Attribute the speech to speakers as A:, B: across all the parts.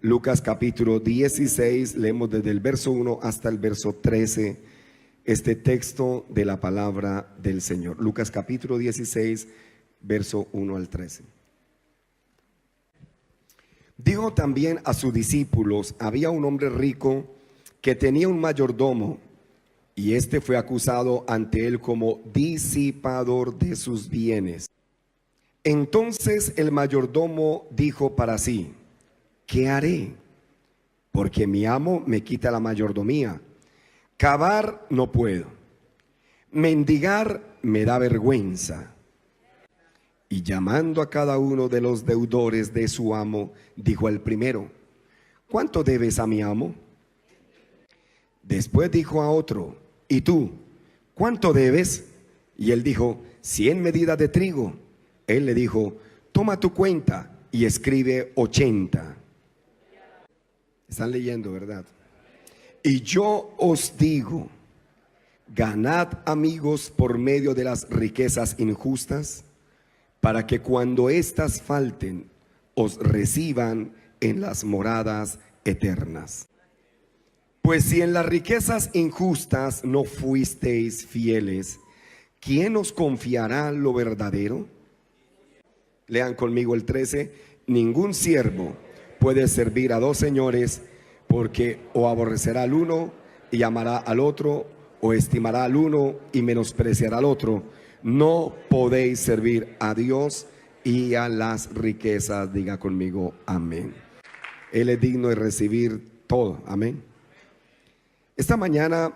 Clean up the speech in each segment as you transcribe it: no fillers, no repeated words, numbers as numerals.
A: Lucas capítulo 16, leemos desde el verso 1 hasta el verso 13, este texto de la palabra del Señor. Lucas capítulo 16, verso 1 al 13. Dijo también a sus discípulos: había un hombre rico que tenía un mayordomo, y este fue acusado ante él como disipador de sus bienes. Entonces el mayordomo dijo para sí: ¿qué haré? Porque mi amo me quita la mayordomía. Cavar no puedo, mendigar me da vergüenza. Y llamando a cada uno de los deudores de su amo, dijo al primero: ¿cuánto debes a mi amo? Después dijo a otro: ¿y tú, cuánto debes? Y él dijo: 100 medidas de trigo. Él le dijo: toma tu cuenta y escribe 80. Están leyendo, ¿verdad? Y yo os digo: ganad amigos por medio de las riquezas injustas, para que cuando éstas falten, os reciban en las moradas eternas. Pues si en las riquezas injustas no fuisteis fieles, ¿quién os confiará lo verdadero? Lean conmigo el 13. Ningún siervo puede servir a dos señores, porque o aborrecerá al uno y amará al otro, o estimará al uno y menospreciará al otro. No podéis servir a Dios y a las riquezas. Diga conmigo amén. Él es digno de recibir todo. Amén. Esta mañana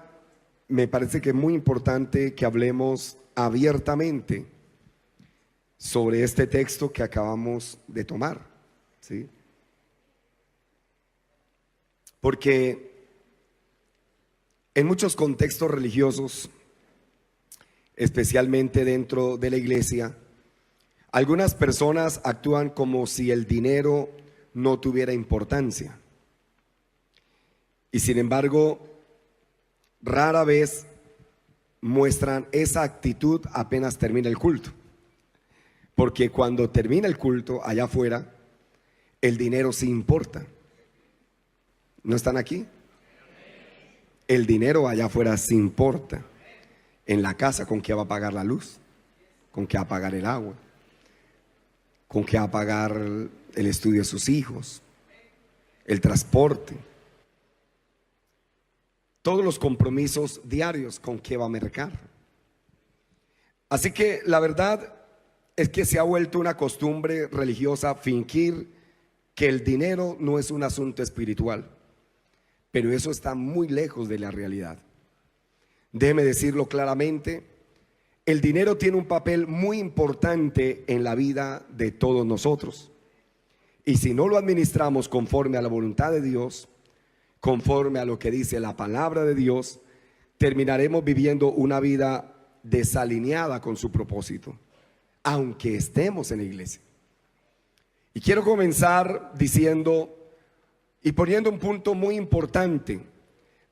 A: me parece que es muy importante que hablemos abiertamente sobre este texto que acabamos de tomar, ¿sí? Porque en muchos contextos religiosos, especialmente dentro de la iglesia, algunas personas actúan como si el dinero no tuviera importancia. Y sin embargo, rara vez muestran esa actitud apenas termina el culto. Porque cuando termina el culto, allá afuera, el dinero sí importa. ¿No están aquí? El dinero allá afuera sí importa. En la casa, ¿con qué va a pagar la luz? ¿Con qué va a pagar el agua? ¿Con qué va a pagar el estudio de sus hijos? El transporte. Todos los compromisos diarios, ¿con qué va a mercar? Así que la verdad es que se ha vuelto una costumbre religiosa fingir que el dinero no es un asunto espiritual, pero eso está muy lejos de la realidad. Déjeme decirlo claramente: el dinero tiene un papel muy importante en la vida de todos nosotros, y si no lo administramos conforme a la voluntad de Dios, conforme a lo que dice la palabra de Dios, terminaremos viviendo una vida desalineada con su propósito, aunque estemos en la iglesia. Y quiero comenzar diciendo y poniendo un punto muy importante.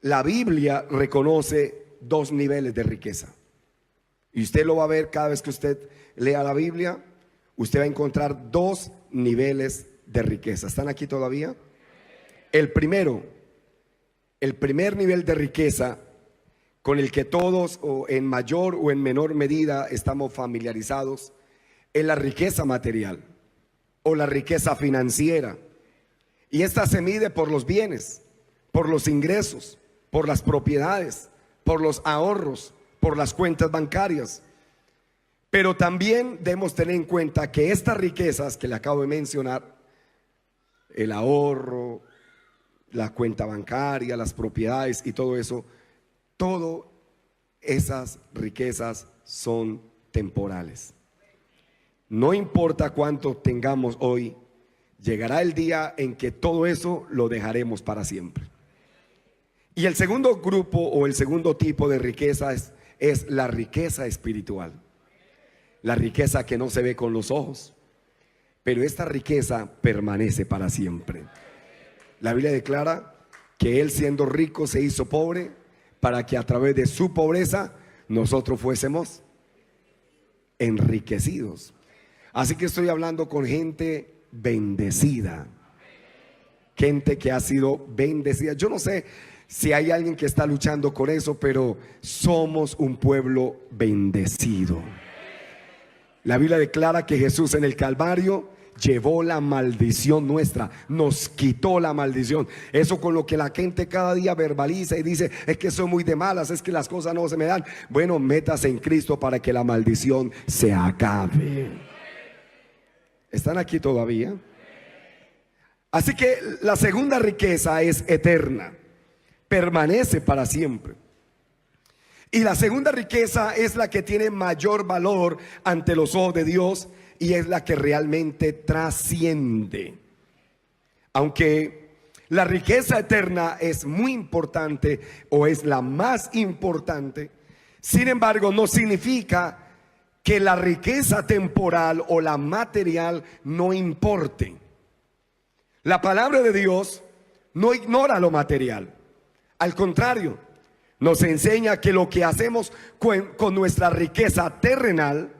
A: La Biblia reconoce dos niveles de riqueza, y usted lo va a ver cada vez que usted lea la Biblia. Usted va a encontrar dos niveles de riqueza. ¿Están aquí todavía? El primer nivel de riqueza, con el que todos, o en mayor o en menor medida, estamos familiarizados, es la riqueza material o la riqueza financiera. Y esta se mide por los bienes, por los ingresos, por las propiedades, por los ahorros, por las cuentas bancarias. Pero también debemos tener en cuenta que estas riquezas que le acabo de mencionar, el ahorro, la cuenta bancaria, las propiedades y todo eso, todas esas riquezas son temporales. No importa cuánto tengamos hoy, llegará el día en que todo eso lo dejaremos para siempre. Y el segundo grupo o el segundo tipo de riqueza es la riqueza espiritual. La riqueza que no se ve con los ojos, pero esta riqueza permanece para siempre. La Biblia declara que Él, siendo rico, se hizo pobre para que a través de su pobreza nosotros fuésemos enriquecidos. Así que estoy hablando con gente bendecida, gente que ha sido bendecida. Yo no sé si hay alguien que está luchando con eso, pero somos un pueblo bendecido. La Biblia declara que Jesús en el Calvario llevó la maldición nuestra, nos quitó la maldición. Eso con lo que la gente cada día verbaliza y dice: es que soy muy de malas, es que las cosas no se me dan. Bueno, métase en Cristo para que la maldición se acabe. ¿Están aquí todavía? Así que la segunda riqueza es eterna, permanece para siempre. Y la segunda riqueza es la que tiene mayor valor ante los ojos de Dios, y es la que realmente trasciende. Aunque la riqueza eterna es muy importante, o es la más importante, sin embargo no significa que la riqueza temporal o la material no importe. La palabra de Dios no ignora lo material. Al contrario, nos enseña que lo que hacemos con nuestra riqueza terrenal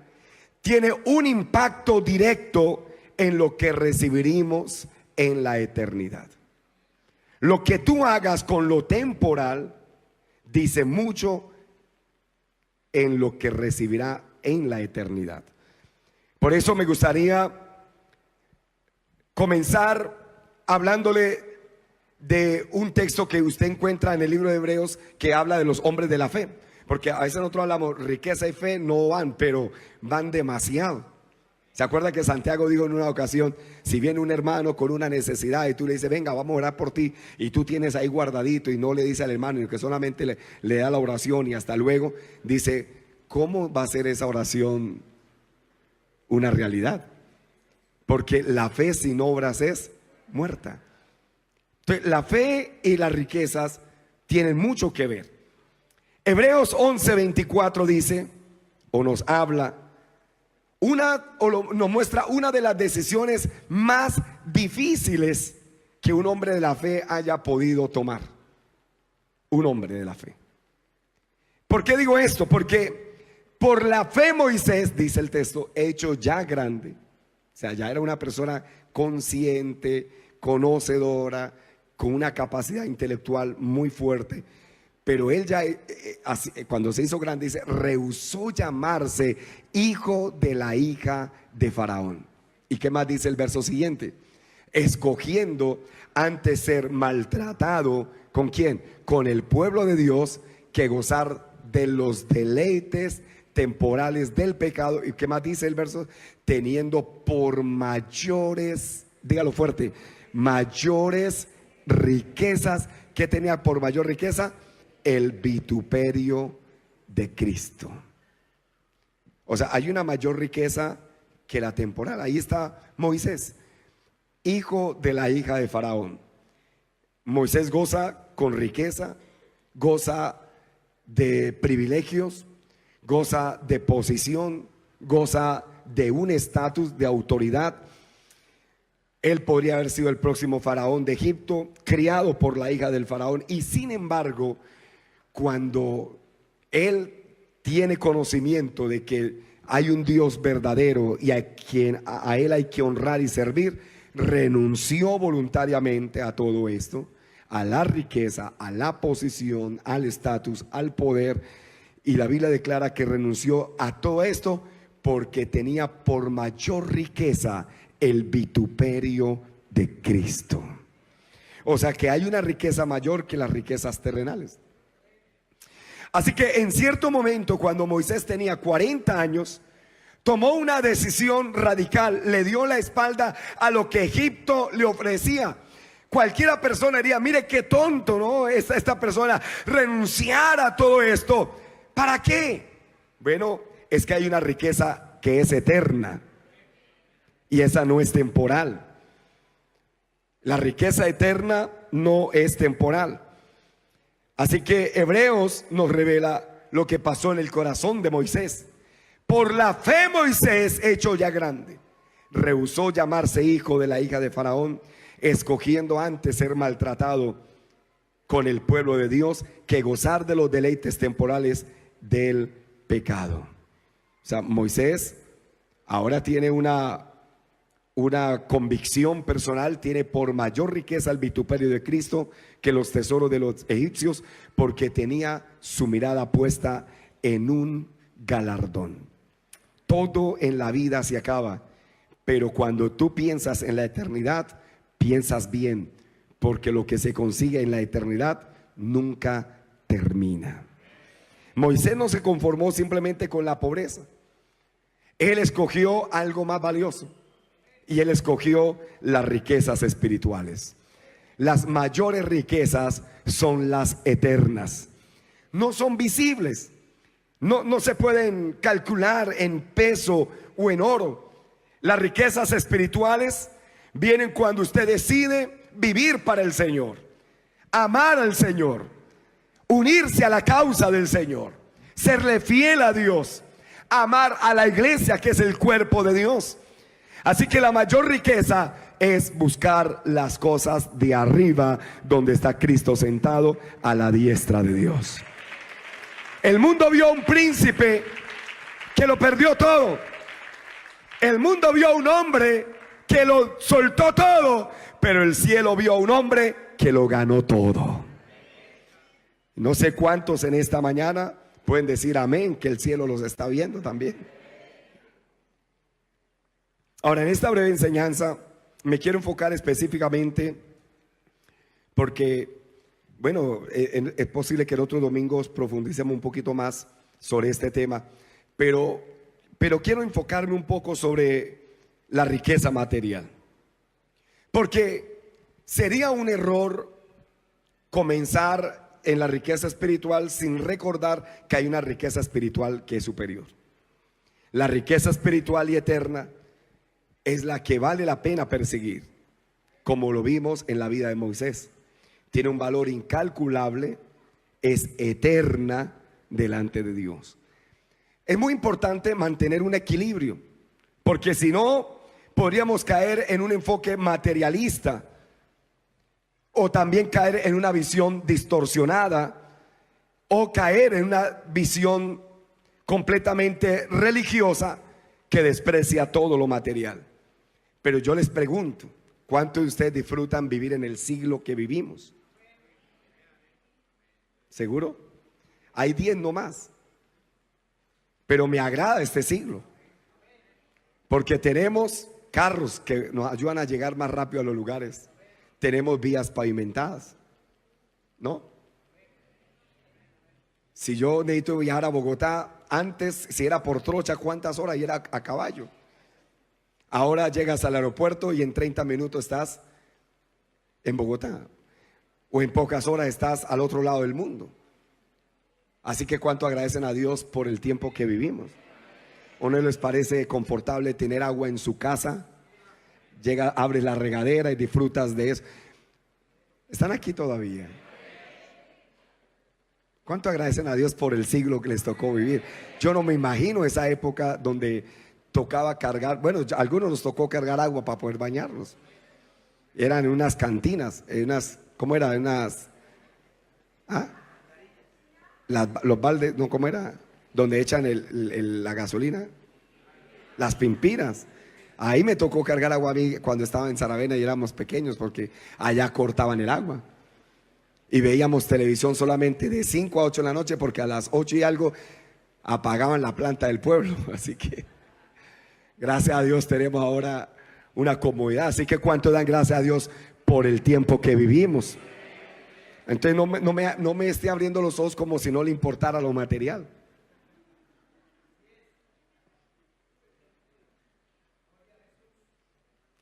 A: tiene un impacto directo en lo que recibiremos en la eternidad. Lo que tú hagas con lo temporal dice mucho en lo que recibirá en la eternidad. Por eso me gustaría comenzar hablándole de un texto que usted encuentra en el libro de Hebreos, que habla de los hombres de la fe. Porque a veces nosotros hablamos riqueza y fe, no van, pero van demasiado. ¿Se acuerda que Santiago dijo en una ocasión: si viene un hermano con una necesidad y tú le dices: venga, vamos a orar por ti, y tú tienes ahí guardadito y no le dice al hermano, y que solamente le da la oración y hasta luego, dice: ¿cómo va a ser esa oración una realidad? Porque la fe sin obras es muerta. Entonces, la fe y las riquezas tienen mucho que ver. Hebreos 11:24 dice, o nos habla, nos muestra una de las decisiones más difíciles que un hombre de la fe haya podido tomar. Un hombre de la fe. ¿Por qué digo esto? Porque por la fe Moisés, dice el texto, hecho ya grande, o sea, ya era una persona consciente, conocedora, con una capacidad intelectual muy fuerte, pero él ya, cuando se hizo grande, dice, rehusó llamarse hijo de la hija de Faraón. ¿Y qué más dice el verso siguiente? Escogiendo antes ser maltratado, ¿con quién? Con el pueblo de Dios, que gozar de los deleites temporales del pecado. ¿Y qué más dice el verso? Teniendo por mayores, dígalo fuerte, mayores riquezas. ¿Qué tenía por mayor riqueza? El vituperio de Cristo. O sea, hay una mayor riqueza que la temporal. Ahí está Moisés, hijo de la hija de Faraón. Moisés goza con riqueza, goza de privilegios, goza de posición, goza de un estatus de autoridad. Él podría haber sido el próximo faraón de Egipto, criado por la hija del faraón, y sin embargo, cuando él tiene conocimiento de que hay un Dios verdadero y a él hay que honrar y servir, renunció voluntariamente a todo esto, a la riqueza, a la posición, al estatus, al poder. Y la Biblia declara que renunció a todo esto porque tenía por mayor riqueza el vituperio de Cristo. O sea que hay una riqueza mayor que las riquezas terrenales. Así que en cierto momento, cuando Moisés tenía 40 años, tomó una decisión radical, le dio la espalda a lo que Egipto le ofrecía. Cualquiera persona diría: mire qué tonto, ¿no? Esta persona renunciar a todo esto. ¿Para qué? Bueno, es que hay una riqueza que es eterna y esa no es temporal. La riqueza eterna no es temporal. Así que Hebreos nos revela lo que pasó en el corazón de Moisés. Por la fe Moisés, hecho ya grande, rehusó llamarse hijo de la hija de Faraón, escogiendo antes ser maltratado con el pueblo de Dios que gozar de los deleites temporales del pecado. O sea, Moisés ahora tiene una una convicción personal, tiene por mayor riqueza el vituperio de Cristo que los tesoros de los egipcios, porque tenía su mirada puesta en un galardón. Todo en la vida se acaba, pero cuando tú piensas en la eternidad, piensas bien, porque lo que se consigue en la eternidad nunca termina. Moisés no se conformó simplemente con la pobreza. Él escogió algo más valioso, y él escogió las riquezas espirituales. Las mayores riquezas son las eternas. No son visibles, no se pueden calcular en peso o en oro. Las riquezas espirituales vienen cuando usted decide vivir para el Señor, amar al Señor, unirse a la causa del Señor, serle fiel a Dios, amar a la iglesia, que es el cuerpo de Dios. Así que la mayor riqueza es buscar las cosas de arriba, donde está Cristo sentado a la diestra de Dios. El mundo vio a un príncipe que lo perdió todo. El mundo vio a un hombre que lo soltó todo, pero el cielo vio a un hombre que lo ganó todo. No sé cuántos en esta mañana pueden decir amén, que el cielo los está viendo también. Ahora, en esta breve enseñanza me quiero enfocar específicamente porque, bueno, es posible que en otros domingos profundicemos un poquito más sobre este tema, pero quiero enfocarme un poco sobre la riqueza material, porque sería un error comenzar en la riqueza espiritual sin recordar que hay una riqueza espiritual que es superior. La riqueza espiritual y eterna es la que vale la pena perseguir, como lo vimos en la vida de Moisés. Tiene un valor incalculable, es eterna delante de Dios. Es muy importante mantener un equilibrio, porque si no, podríamos caer en un enfoque materialista, o también caer en una visión distorsionada, o caer en una visión completamente religiosa que desprecia todo lo material. Pero yo les pregunto, ¿cuántos de ustedes disfrutan vivir en el siglo que vivimos? ¿Seguro? Hay 10 nomás. Pero me agrada este siglo, porque tenemos carros que nos ayudan a llegar más rápido a los lugares. Tenemos vías pavimentadas, ¿no? Si yo necesito viajar a Bogotá, antes si era por trocha, ¿cuántas horas? Y era a caballo. Ahora llegas al aeropuerto y en 30 minutos estás en Bogotá, o en pocas horas estás al otro lado del mundo. Así que cuánto agradecen a Dios por el tiempo que vivimos. ¿O no les parece confortable tener agua en su casa? Llega, abres la regadera y disfrutas de eso. ¿Están aquí todavía? ¿Cuánto agradecen a Dios por el siglo que les tocó vivir? Yo no me imagino esa época donde tocaba cargar, bueno, a algunos nos tocó cargar agua para poder bañarnos. Eran en unas cantinas, en unas, ¿cómo era? En unas, los baldes, no, ¿cómo era? Donde echan la gasolina, las pimpinas. Ahí me tocó cargar agua a mí cuando estaba en Saravena y éramos pequeños, porque allá cortaban el agua. Y veíamos televisión solamente de 5 a 8 de la noche, porque a las 8 y algo apagaban la planta del pueblo. Así que gracias a Dios tenemos ahora una comodidad. Así que cuánto dan gracias a Dios por el tiempo que vivimos. Entonces no me esté abriendo los ojos como si no le importara lo material.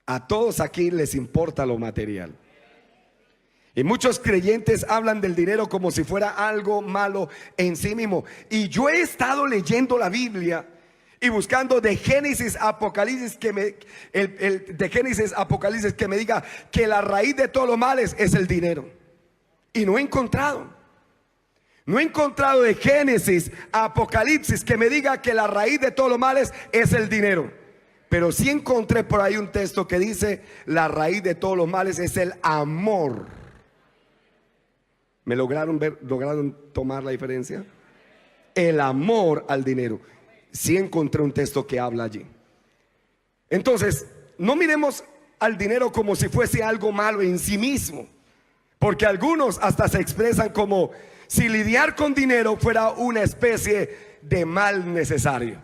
A: A todos aquí les importa lo material. Y muchos creyentes hablan del dinero como si fuera algo malo en sí mismo. Y yo he estado leyendo la Biblia y buscando de Génesis a Apocalipsis de Génesis a Apocalipsis que me diga que la raíz de todos los males es el dinero. Y no he encontrado. No he encontrado de Génesis a Apocalipsis que me diga que la raíz de todos los males es el dinero. Pero sí encontré por ahí un texto que dice: la raíz de todos los males es el amor. ¿Me lograron ver, lograron tomar la diferencia? El amor al dinero. Sí encontré un texto que habla allí. Entonces, no miremos al dinero como si fuese algo malo en sí mismo, porque algunos hasta se expresan como si lidiar con dinero fuera una especie de mal necesario.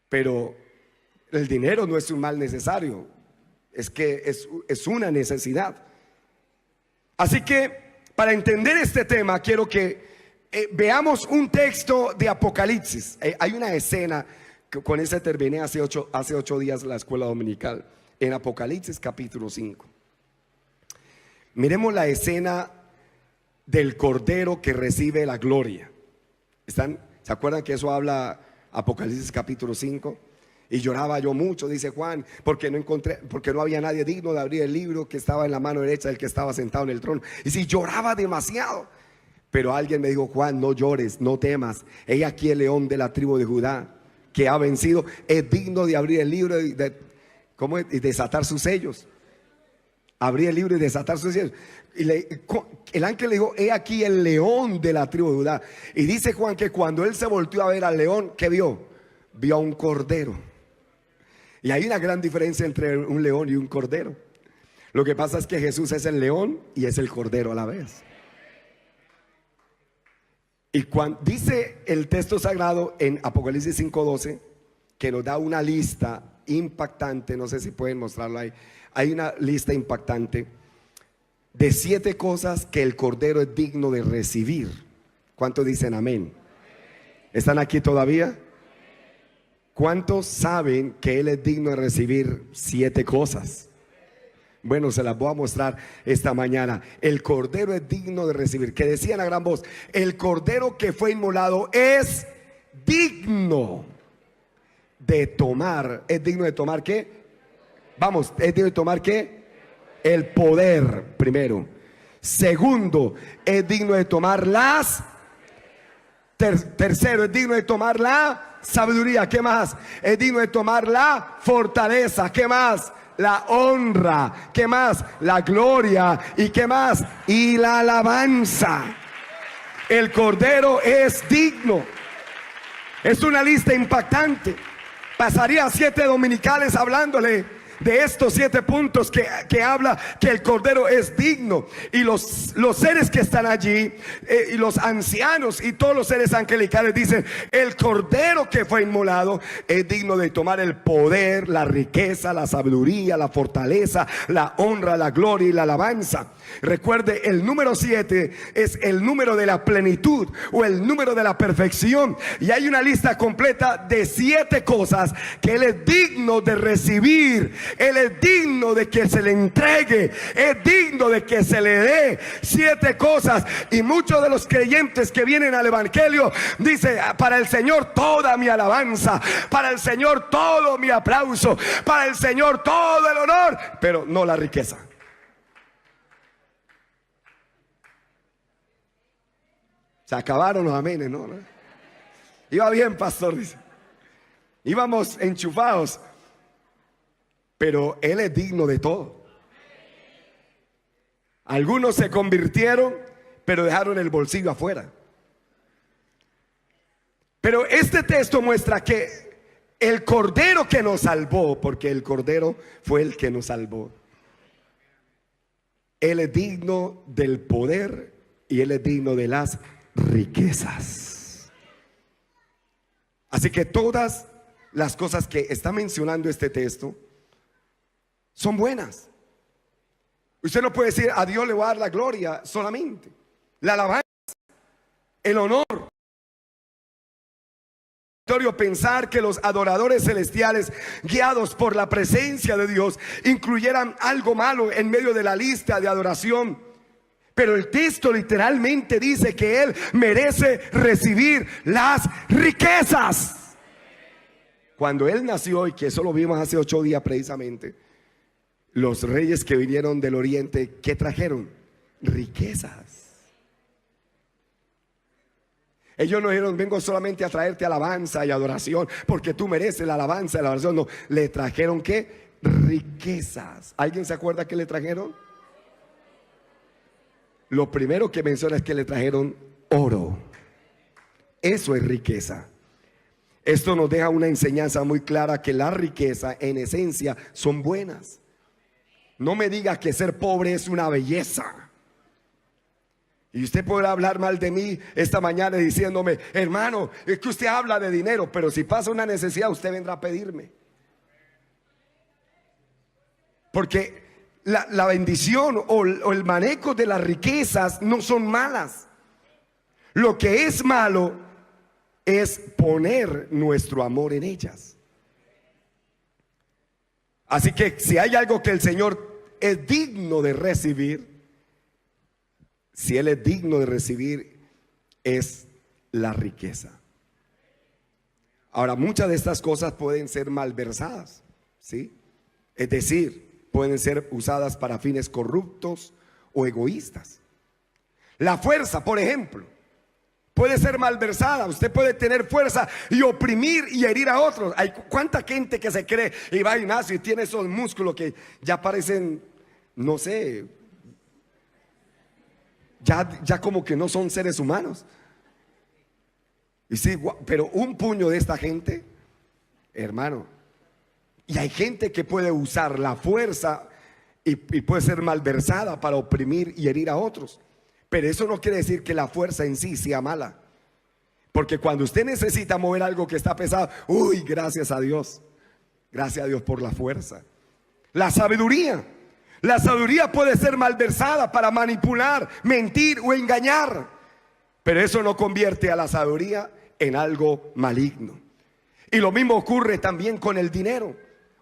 A: Pero el dinero no es un mal necesario, es que es una necesidad. Así que para entender este tema quiero que veamos un texto de Apocalipsis. Hay una escena que con esa terminé hace 8 días la escuela dominical, en Apocalipsis capítulo 5. Miremos la escena del Cordero que recibe la gloria. ¿Se acuerdan que eso habla Apocalipsis capítulo 5? Y lloraba yo mucho, dice Juan, porque no había nadie digno de abrir el libro que estaba en la mano derecha del que estaba sentado en el trono. Y si lloraba demasiado. Pero alguien me dijo: Juan, no llores, no temas. He aquí el león de la tribu de Judá, que ha vencido, es digno de abrir el libro y desatar sus sellos. Abrir el libro y desatar sus sellos. Y el ángel le dijo: he aquí el león de la tribu de Judá. Y dice Juan que cuando él se volteó a ver al león, ¿qué vio? Vio a un cordero. Y hay una gran diferencia entre un león y un cordero. Lo que pasa es que Jesús es el león y es el cordero a la vez. Y cuando dice el texto sagrado en Apocalipsis 5:12, que nos da una lista impactante, no sé si pueden mostrarlo ahí. Hay una lista impactante de 7 cosas que el cordero es digno de recibir. ¿Cuántos dicen amén? ¿Están aquí todavía? ¿Cuántos saben que Él es digno de recibir 7 cosas? Bueno, se las voy a mostrar esta mañana. El cordero es digno de recibir. Que decían a gran voz: el cordero que fue inmolado es digno de tomar. ¿Es digno de tomar qué? Vamos, ¿es digno de tomar qué? El poder, primero. Segundo, es digno de tomar las... Tercero, es digno de tomar la sabiduría. ¿Qué más? Es digno de tomar la fortaleza. ¿Qué más? La honra. ¿Qué más? La gloria. ¿Y qué más? Y la alabanza. El cordero es digno. Es una lista impactante. Pasaría 7 dominicales hablándole de estos 7 puntos que habla que el cordero es digno. Y los seres que están allí, y los ancianos y todos los seres angelicales dicen: el cordero que fue inmolado es digno de tomar el poder, la riqueza, la sabiduría, la fortaleza, la honra, la gloria y la alabanza. Recuerde, el número 7 es el número de la plenitud o el número de la perfección. Y hay una lista completa de 7 cosas que Él es digno de recibir. Él es digno de que se le entregue, es digno de que se le dé 7 cosas. Y muchos de los creyentes que vienen al evangelio dicen: para el Señor toda mi alabanza, para el Señor todo mi aplauso, para el Señor todo el honor, pero no la riqueza. Se acabaron los amenes, ¿no? Iba bien, pastor, dice. Íbamos enchufados. Pero Él es digno de todo. Algunos se convirtieron, pero dejaron el bolsillo afuera. Pero este texto muestra que el cordero que nos salvó, porque el cordero fue el que nos salvó, Él es digno del poder y Él es digno de las riquezas. Así que todas las cosas que está mencionando este texto son buenas. Usted no puede decir: a Dios le voy a dar la gloria solamente, la alabanza, el honor. Pensar que los adoradores celestiales, guiados por la presencia de Dios, incluyeran algo malo en medio de la lista de adoración. Pero el texto literalmente dice que Él merece recibir las riquezas. Cuando Él nació, y que eso lo vimos hace 8 días precisamente, los reyes que vinieron del oriente, ¿qué trajeron? Riquezas. Ellos no dijeron: vengo solamente a traerte alabanza y adoración, porque tú mereces la alabanza y la adoración. No, le trajeron ¿qué? Riquezas. ¿Alguien se acuerda qué le trajeron? Lo primero que menciona es que le trajeron oro. Eso es riqueza. Esto nos deja una enseñanza muy clara que la riqueza en esencia son buenas. No me diga que ser pobre es una belleza. Y usted podrá hablar mal de mí esta mañana diciéndome: hermano, es que usted habla de dinero, pero si pasa una necesidad usted vendrá a pedirme. Porque la bendición o el manejo de las riquezas no son malas. Lo que es malo es poner nuestro amor en ellas. Así que si hay algo que el Señor es digno de recibir, si Él es digno de recibir, es la riqueza. Ahora, muchas de estas cosas pueden ser malversadas, ¿sí? Es decir, pueden ser usadas para fines corruptos o egoístas. La fuerza, por ejemplo, puede ser malversada. Usted puede tener fuerza y oprimir y herir a otros. Hay cuánta gente que se cree y va al gimnasio y tiene esos músculos que ya parecen, no sé, ya como que no son seres humanos. Y sí, pero un puño de esta gente, hermano. Y hay gente que puede usar la fuerza y puede ser malversada para oprimir y herir a otros. Pero eso no quiere decir que la fuerza en sí sea mala. Porque cuando usted necesita mover algo que está pesado, uy, gracias a Dios. Gracias a Dios por la fuerza. La sabiduría. La sabiduría puede ser malversada para manipular, mentir o engañar. Pero eso no convierte a la sabiduría en algo maligno. Y lo mismo ocurre también con el dinero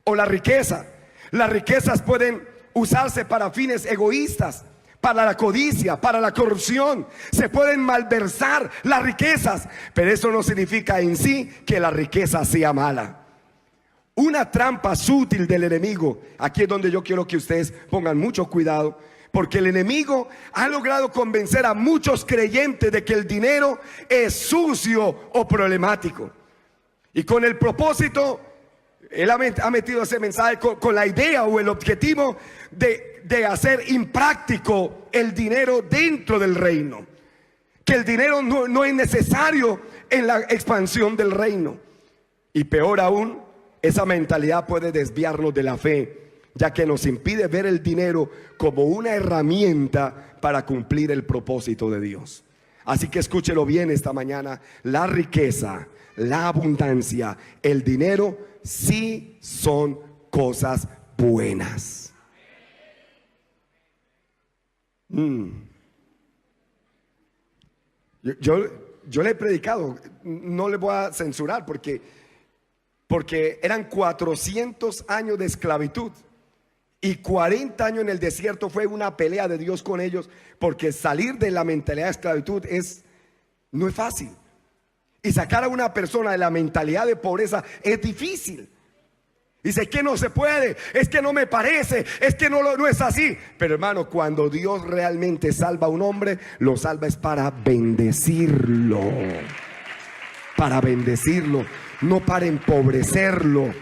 A: o la riqueza. Las riquezas pueden usarse para fines egoístas, para la codicia, para la corrupción. Se pueden malversar las riquezas, pero eso no significa en sí que la riqueza sea mala. Una trampa sutil del enemigo, aquí es donde yo quiero que ustedes pongan mucho cuidado, porque el enemigo ha logrado convencer a muchos creyentes de que el dinero es sucio o problemático. Y con el propósito, él ha metido ese mensaje con la idea o el objetivo de hacer impráctico el dinero dentro del reino. Que el dinero no es necesario en la expansión del reino. Y peor aún, esa mentalidad puede desviarnos de la fe, ya que nos impide ver el dinero como una herramienta para cumplir el propósito de Dios. Así que escúchelo bien esta mañana: la riqueza, la abundancia, el dinero sí son cosas buenas. Yo le he predicado, no le voy a censurar porque eran 400 años de esclavitud y 40 años en el desierto. Fue una pelea de Dios con ellos, porque salir de la mentalidad de esclavitud no es fácil. Y sacar a una persona de la mentalidad de pobreza es difícil. Dice que no se puede, es que no me parece, es que no es así. Pero hermano, cuando Dios realmente salva a un hombre, lo salva es para bendecirlo. Para bendecirlo, no para empobrecerlo.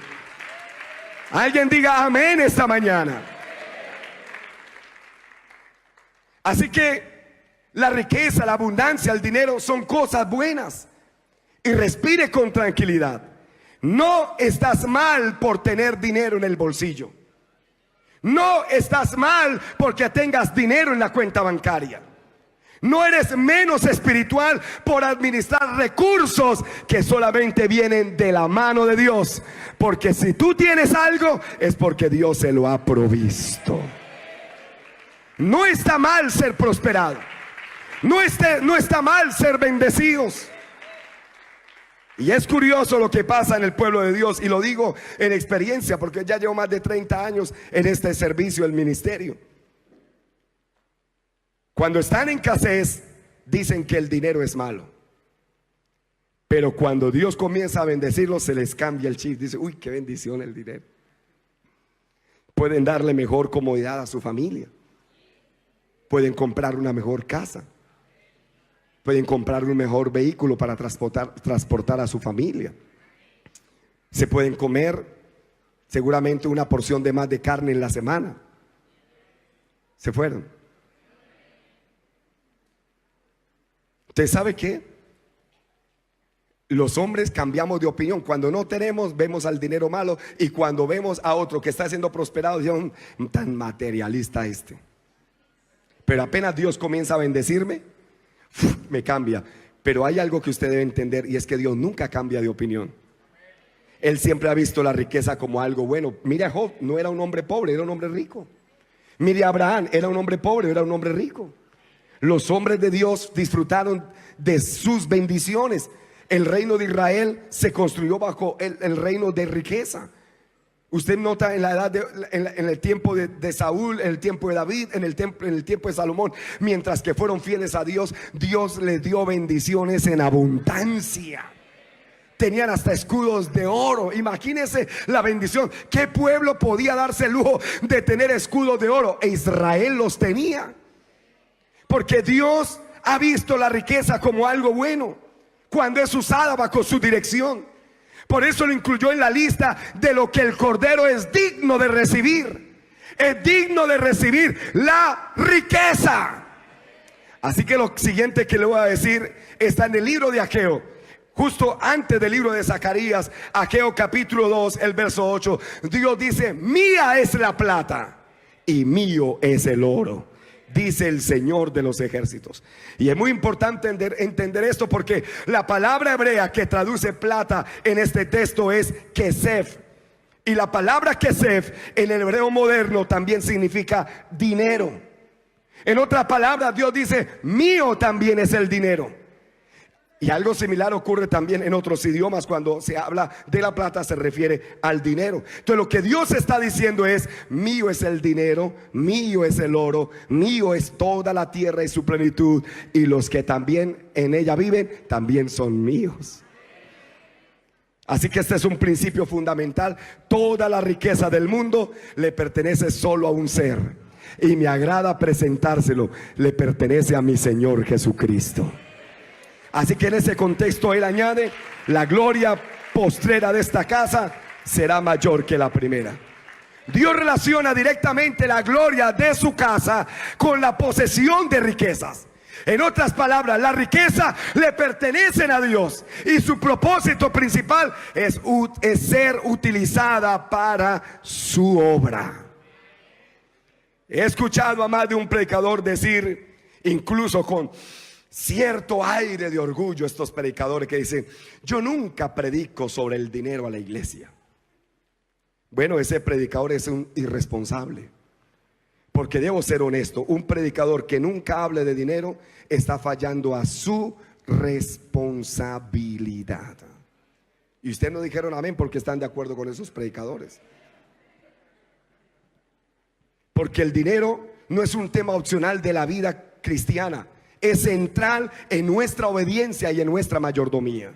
A: Alguien diga amén esta mañana. Así que la riqueza, la abundancia, el dinero son cosas buenas. Y respire con tranquilidad. No estás mal por tener dinero en el bolsillo. No estás mal porque tengas dinero en la cuenta bancaria. No eres menos espiritual por administrar recursos que solamente vienen de la mano de Dios. Porque si tú tienes algo, es porque Dios se lo ha provisto. No está mal ser prosperado. No está mal ser bendecidos. Y es curioso lo que pasa en el pueblo de Dios, y lo digo en experiencia, porque ya llevo más de 30 años en este servicio del ministerio. Cuando están en escasez, dicen que el dinero es malo. Pero cuando Dios comienza a bendecirlos, se les cambia el chip. Dice, uy, qué bendición el dinero. Pueden darle mejor comodidad a su familia. Pueden comprar una mejor casa. Pueden comprar un mejor vehículo para transportar a su familia. Se pueden comer seguramente una porción de más de carne en la semana. Se fueron. ¿Usted sabe qué? Los hombres cambiamos de opinión. Cuando no tenemos, vemos al dinero malo. Y cuando vemos a otro que está siendo prosperado, decimos, tan materialista este. Pero apenas Dios comienza a bendecirme, me cambia. Pero hay algo que usted debe entender, y es que Dios nunca cambia de opinión. Él siempre ha visto la riqueza como algo bueno. Mire a Job, no era un hombre pobre, era un hombre rico. Mire a Abraham, era un hombre pobre, era un hombre rico. Los hombres de Dios disfrutaron de sus bendiciones. El reino de Israel se construyó bajo el reino de riqueza. Usted nota en la edad en el tiempo de Saúl, en el tiempo de David, en el tiempo de Salomón, mientras que fueron fieles a Dios, Dios les dio bendiciones en abundancia. Tenían hasta escudos de oro. Imagínense la bendición. ¿Qué pueblo podía darse el lujo de tener escudos de oro? E Israel los tenía, porque Dios ha visto la riqueza como algo bueno cuando es usada bajo su dirección. Por eso lo incluyó en la lista de lo que el Cordero es digno de recibir. Es digno de recibir la riqueza. Así que lo siguiente que le voy a decir está en el libro de Ageo, justo antes del libro de Zacarías. Ageo capítulo 2, el verso 8. Dios dice: mía es la plata y mío es el oro, dice el Señor de los ejércitos. Y es muy importante entender esto, porque la palabra hebrea que traduce plata en este texto es kesef. Y la palabra kesef en el hebreo moderno también significa dinero. En otras palabras, Dios dice: mío también es el dinero. Y algo similar ocurre también en otros idiomas. Cuando se habla de la plata, se refiere al dinero. Entonces lo que Dios está diciendo es: mío es el dinero, mío es el oro, mío es toda la tierra y su plenitud, y los que también en ella viven también son míos. Así que este es un principio fundamental. Toda la riqueza del mundo le pertenece solo a un ser, y me agrada presentárselo: le pertenece a mi Señor Jesucristo. Así que en ese contexto él añade: la gloria postrera de esta casa será mayor que la primera. Dios relaciona directamente la gloria de su casa con la posesión de riquezas. En otras palabras, la riqueza le pertenecen a Dios, y su propósito principal es ser utilizada para su obra. He escuchado a más de un predicador decir, incluso con cierto aire de orgullo, estos predicadores que dicen: yo nunca predico sobre el dinero a la iglesia. Bueno, ese predicador es un irresponsable, porque debo ser honesto: un predicador que nunca hable de dinero está fallando a su responsabilidad. Y ustedes no dijeron amén porque están de acuerdo con esos predicadores. Porque el dinero no es un tema opcional de la vida cristiana, es central en nuestra obediencia y en nuestra mayordomía.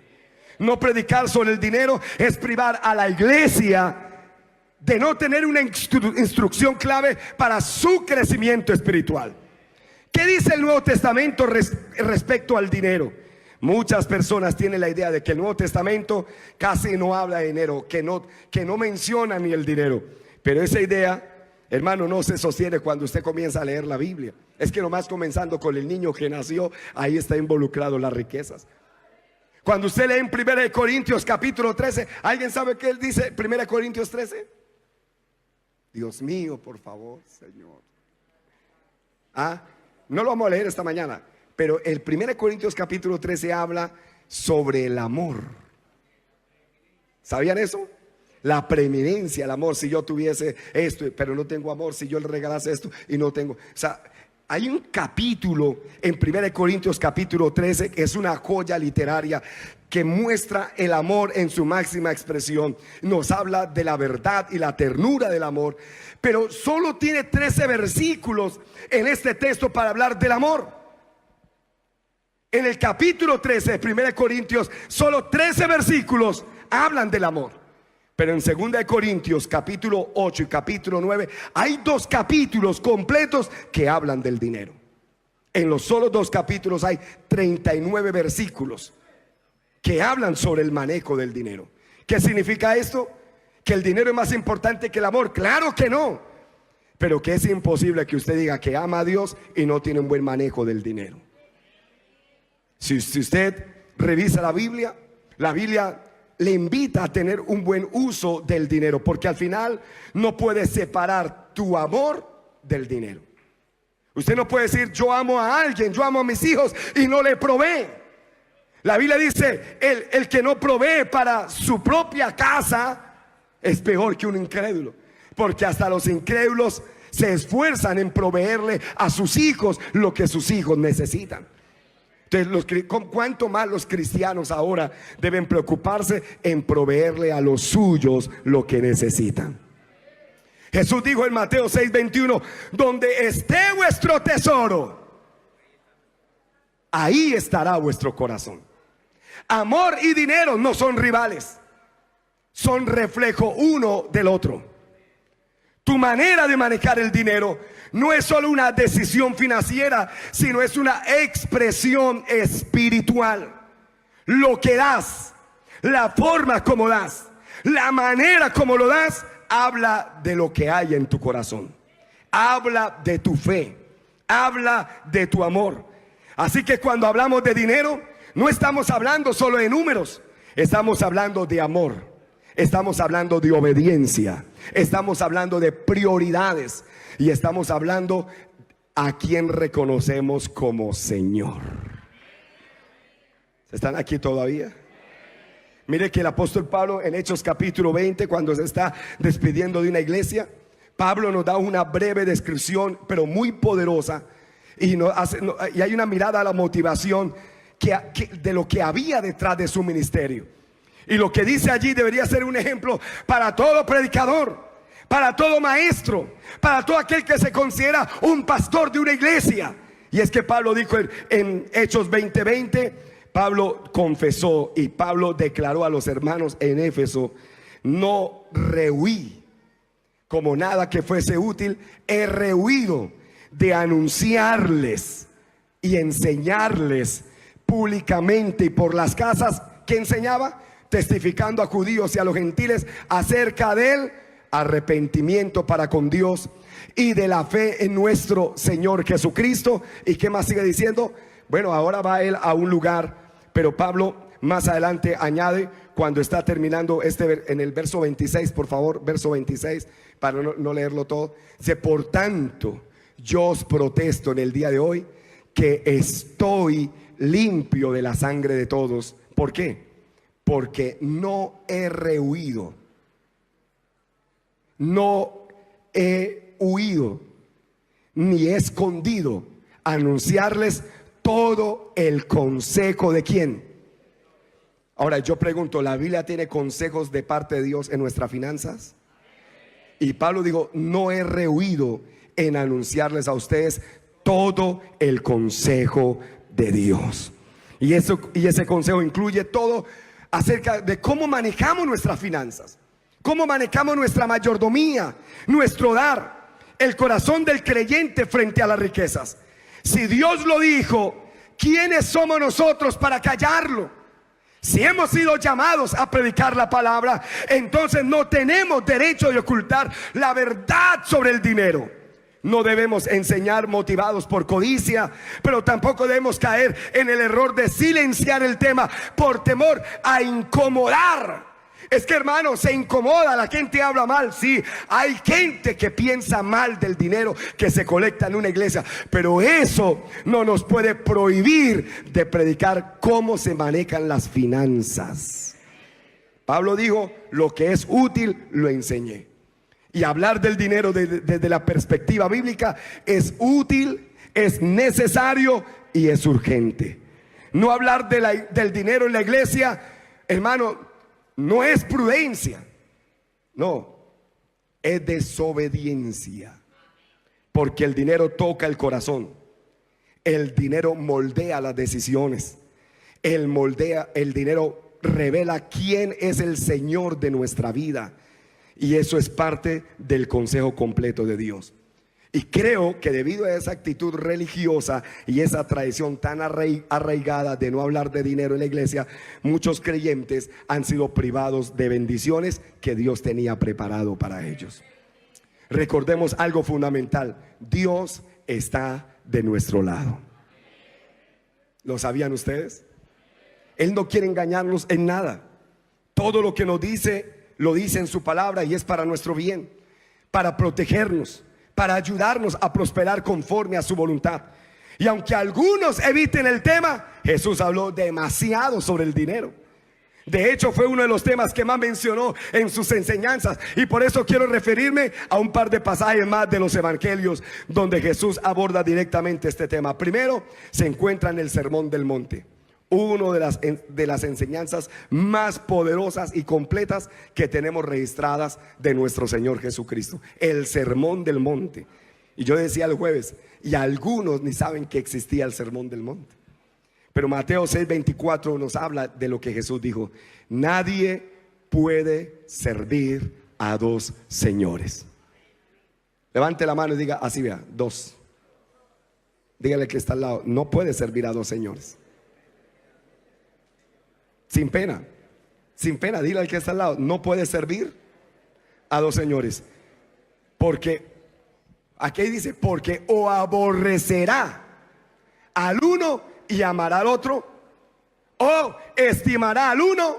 A: No predicar sobre el dinero es privar a la iglesia de no tener una instrucción clave para su crecimiento espiritual. ¿Qué dice el Nuevo Testamento respecto al dinero? Muchas personas tienen la idea de que el Nuevo Testamento casi no habla de dinero, que no menciona ni el dinero. Pero esa idea, hermano, no se sostiene cuando usted comienza a leer la Biblia. Es que nomás comenzando con el niño que nació, ahí está involucrado las riquezas. Cuando usted lee en 1 Corintios capítulo 13, ¿alguien sabe qué él dice? 1 Corintios 13. Dios mío, por favor, Señor. No lo vamos a leer esta mañana, pero el 1 Corintios capítulo 13 habla sobre el amor. ¿Sabían eso? La preeminencia, el amor. Si yo tuviese esto, pero no tengo amor; si yo le regalase esto y no tengo. O sea, hay un capítulo en 1 Corintios capítulo 13 que es una joya literaria que muestra el amor en su máxima expresión. Nos habla de la verdad y la ternura del amor, pero solo tiene 13 versículos en este texto para hablar del amor. En el capítulo 13 de 1 Corintios, solo 13 versículos hablan del amor. Pero en 2 Corintios capítulo 8 y capítulo 9 hay 2 capítulos completos que hablan del dinero. En los solos 2 capítulos hay 39 versículos que hablan sobre el manejo del dinero. ¿Qué significa esto? ¿Que el dinero es más importante que el amor? Claro que no. Pero que es imposible que usted diga que ama a Dios y no tiene un buen manejo del dinero. Si usted revisa la Biblia, La Biblia le invita a tener un buen uso del dinero, porque al final no puedes separar tu amor del dinero. Usted no puede decir: yo amo a alguien, yo amo a mis hijos, y no le provee. La Biblia dice: el que no provee para su propia casa es peor que un incrédulo, porque hasta los incrédulos se esfuerzan en proveerle a sus hijos lo que sus hijos necesitan. Entonces, ¿cuánto más los cristianos ahora deben preocuparse en proveerle a los suyos lo que necesitan? Jesús dijo en Mateo 6:21: donde esté vuestro tesoro, ahí estará vuestro corazón. Amor y dinero no son rivales, son reflejo uno del otro. Tu manera de manejar el dinero no es solo una decisión financiera, sino es una expresión espiritual. Lo que das, la forma como das, la manera como lo das, habla de lo que hay en tu corazón. Habla de tu fe, habla de tu amor. Así que cuando hablamos de dinero, no estamos hablando solo de números, estamos hablando de amor. Estamos hablando de obediencia, estamos hablando de prioridades y estamos hablando a quien reconocemos como Señor. ¿Están aquí todavía? Mire que el apóstol Pablo en Hechos capítulo 20, cuando se está despidiendo de una iglesia, Pablo nos da una breve descripción, pero muy poderosa, y hay una mirada a la motivación de lo que había detrás de su ministerio. Y lo que dice allí debería ser un ejemplo para todo predicador, para todo maestro, para todo aquel que se considera un pastor de una iglesia. Y es que Pablo dijo en Hechos 20:20, Pablo confesó y Pablo declaró a los hermanos en Éfeso: no rehuí como nada que fuese útil, he rehuido de anunciarles y enseñarles públicamente y por las casas. ¿Qué enseñaba? Testificando a judíos y a los gentiles acerca del arrepentimiento para con Dios y de la fe en nuestro Señor Jesucristo. ¿Y qué más sigue diciendo? Bueno, ahora va él a un lugar, pero Pablo más adelante añade, cuando está terminando en el verso 26, por favor, verso 26, para no leerlo todo. Dice: por tanto, yo os protesto en el día de hoy que estoy limpio de la sangre de todos. ¿Por qué? Porque no he rehuido, no he huido, ni he escondido anunciarles todo el consejo de ¿quién? Ahora yo pregunto, ¿la Biblia tiene consejos de parte de Dios en nuestras finanzas? Y Pablo dijo: no he rehuido en anunciarles a ustedes todo el consejo de Dios. Y ese consejo incluye todo acerca de cómo manejamos nuestras finanzas, cómo manejamos nuestra mayordomía, nuestro dar, el corazón del creyente frente a las riquezas. Si Dios lo dijo, ¿quiénes somos nosotros para callarlo? Si hemos sido llamados a predicar la palabra, entonces no tenemos derecho de ocultar la verdad sobre el dinero. No debemos enseñar motivados por codicia, pero tampoco debemos caer en el error de silenciar el tema por temor a incomodar. Es que, hermano, se incomoda, la gente habla mal. Sí, hay gente que piensa mal del dinero que se colecta en una iglesia, pero eso no nos puede prohibir de predicar cómo se manejan las finanzas. Pablo dijo: lo que es útil lo enseñé. Y hablar del dinero desde la perspectiva bíblica es útil, es necesario y es urgente. No hablar del dinero en la iglesia, hermano, no es prudencia, no, es desobediencia. Porque el dinero toca el corazón, el dinero moldea las decisiones, el dinero revela quién es el Señor de nuestra vida. Y eso es parte del consejo completo de Dios. Y creo que debido a esa actitud religiosa y esa tradición tan arraigada de no hablar de dinero en la iglesia, muchos creyentes han sido privados de bendiciones que Dios tenía preparado para ellos. Recordemos algo fundamental: Dios está de nuestro lado. ¿Lo sabían ustedes? Él no quiere engañarnos en nada. Todo lo que nos dice, lo dice en su palabra y es para nuestro bien, para protegernos, para ayudarnos a prosperar conforme a su voluntad. Y aunque algunos eviten el tema, Jesús habló demasiado sobre el dinero. De hecho, fue uno de los temas que más mencionó en sus enseñanzas. Y por eso quiero referirme a un par de pasajes más de los evangelios donde Jesús aborda directamente este tema. Primero, se encuentra en el Sermón del Monte, uno de las enseñanzas más poderosas y completas que tenemos registradas de nuestro Señor Jesucristo. El Sermón del Monte. Y yo decía el jueves, y algunos ni saben que existía el Sermón del Monte. Pero Mateo 6:24 nos habla de lo que Jesús dijo: nadie puede servir a dos señores. Levante la mano y diga así, vea, dos. Dígale que está al lado: no puede servir a dos señores. Sin pena, dile al que está al lado: no puede servir a dos señores. Porque, aquí dice, porque o aborrecerá al uno y amará al otro, o estimará al uno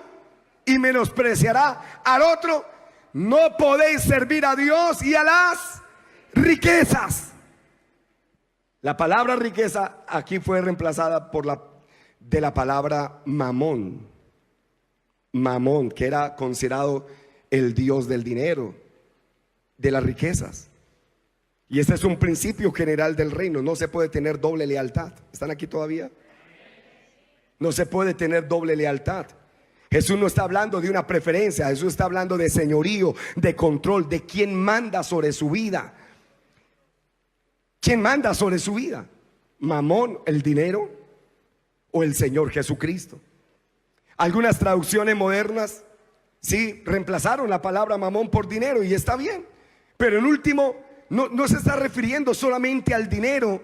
A: y menospreciará al otro. No podéis servir a Dios y a las riquezas. La palabra riqueza aquí fue reemplazada por la palabra mamón. Mamón, que era considerado el dios del dinero, de las riquezas. Y este es un principio general del reino. No se puede tener doble lealtad. ¿Están aquí todavía? No se puede tener doble lealtad. Jesús no está hablando de una preferencia. Jesús está hablando de señorío, de control, de quién manda sobre su vida. ¿Quién manda sobre su vida? Mamón, el dinero, o el Señor Jesucristo. Algunas traducciones modernas sí reemplazaron la palabra mamón por dinero, y está bien. Pero en último, no se está refiriendo solamente al dinero,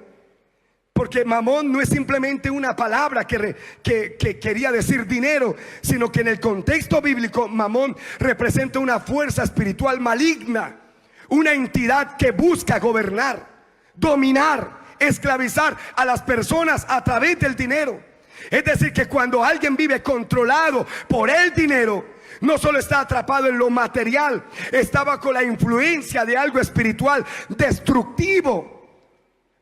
A: porque mamón no es simplemente una palabra que quería decir dinero, sino que en el contexto bíblico mamón representa una fuerza espiritual maligna, una entidad que busca gobernar, dominar, esclavizar a las personas a través del dinero. Es decir, que cuando alguien vive controlado por el dinero, no solo está atrapado en lo material, está bajo la influencia de algo espiritual destructivo.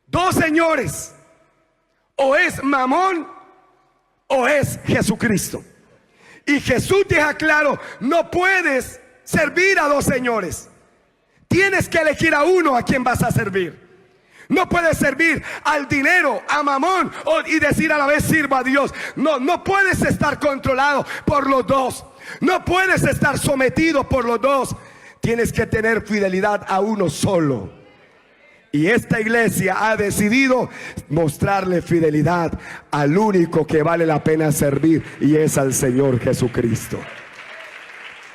A: Dos señores: o es mamón o es Jesucristo. Y Jesús deja claro: no puedes servir a dos señores. Tienes que elegir a uno a quien vas a servir. No puedes servir al dinero, a mamón, y decir a la vez sirvo a Dios. No puedes estar controlado por los dos. No puedes estar sometido por los dos. Tienes que tener fidelidad a uno solo. Y esta iglesia ha decidido mostrarle fidelidad al único que vale la pena servir, y es al Señor Jesucristo.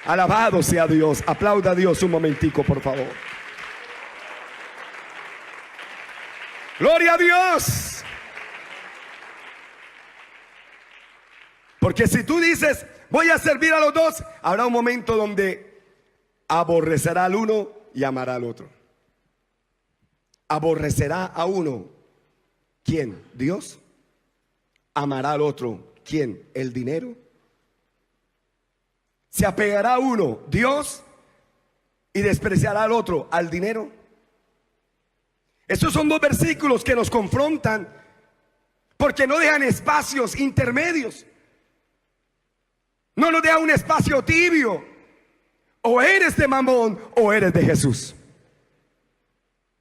A: Alabado sea Dios. Aplauda a Dios un momentico, por favor. Gloria a Dios. Porque si tú dices voy a servir a los dos, habrá un momento donde aborrecerá al uno y amará al otro. Aborrecerá a uno, ¿quién? Dios. Amará al otro, ¿quién? El dinero. Se apegará a uno, Dios, y despreciará al otro, al dinero. Estos son dos versículos que nos confrontan, porque no dejan espacios intermedios. No nos deja un espacio tibio. O eres de mamón o eres de Jesús.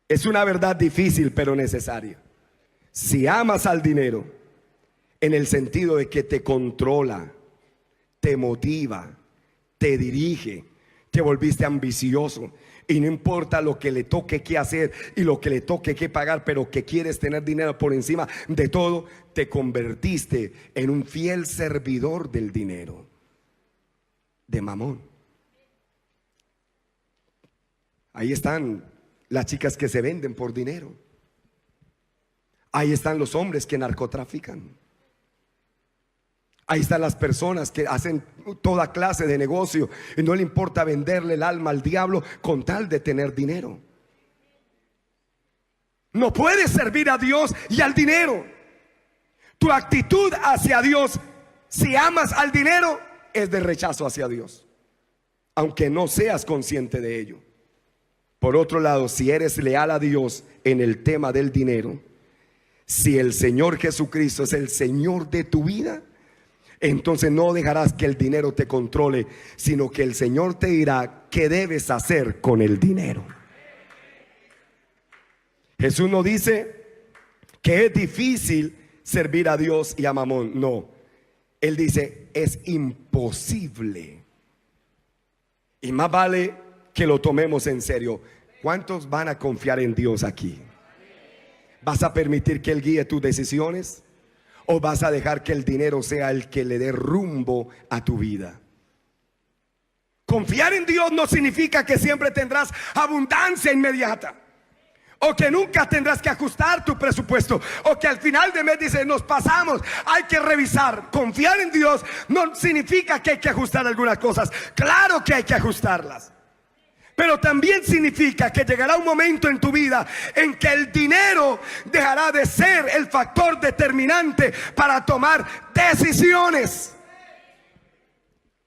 A: Es una verdad difícil pero necesaria. Si amas al dinero, en el sentido de que te controla, te motiva, te dirige, te volviste ambicioso, y no importa lo que le toque que hacer y lo que le toque que pagar, pero que quieres tener dinero por encima de todo, te convertiste en un fiel servidor del dinero, de mamón. Ahí están las chicas que se venden por dinero. Ahí están los hombres que narcotrafican. Ahí están las personas que hacen toda clase de negocio y no le importa venderle el alma al diablo con tal de tener dinero. No puedes servir a Dios y al dinero. Tu actitud hacia Dios Si amas al dinero, es de rechazo hacia Dios, aunque no seas consciente de ello. Por otro lado, si eres leal a Dios en el tema del dinero, si el Señor Jesucristo es el Señor de tu vida, entonces no dejarás que el dinero te controle, sino que el Señor te dirá qué debes hacer con el dinero. Jesús no dice que es difícil servir a Dios y a Mamón. No, Él dice es imposible. Y más vale que lo tomemos en serio. ¿Cuántos van a confiar en Dios aquí? ¿Vas a permitir que Él guíe tus decisiones? ¿O vas a dejar que el dinero sea el que le dé rumbo a tu vida? Confiar en Dios no significa que siempre tendrás abundancia inmediata, o que nunca tendrás que ajustar tu presupuesto, o que al final de mes dices nos pasamos, hay que revisar. Confiar en Dios no significa que hay que ajustar algunas cosas. Claro que hay que ajustarlas, pero también significa que llegará un momento en tu vida en que el dinero dejará de ser el factor determinante para tomar decisiones.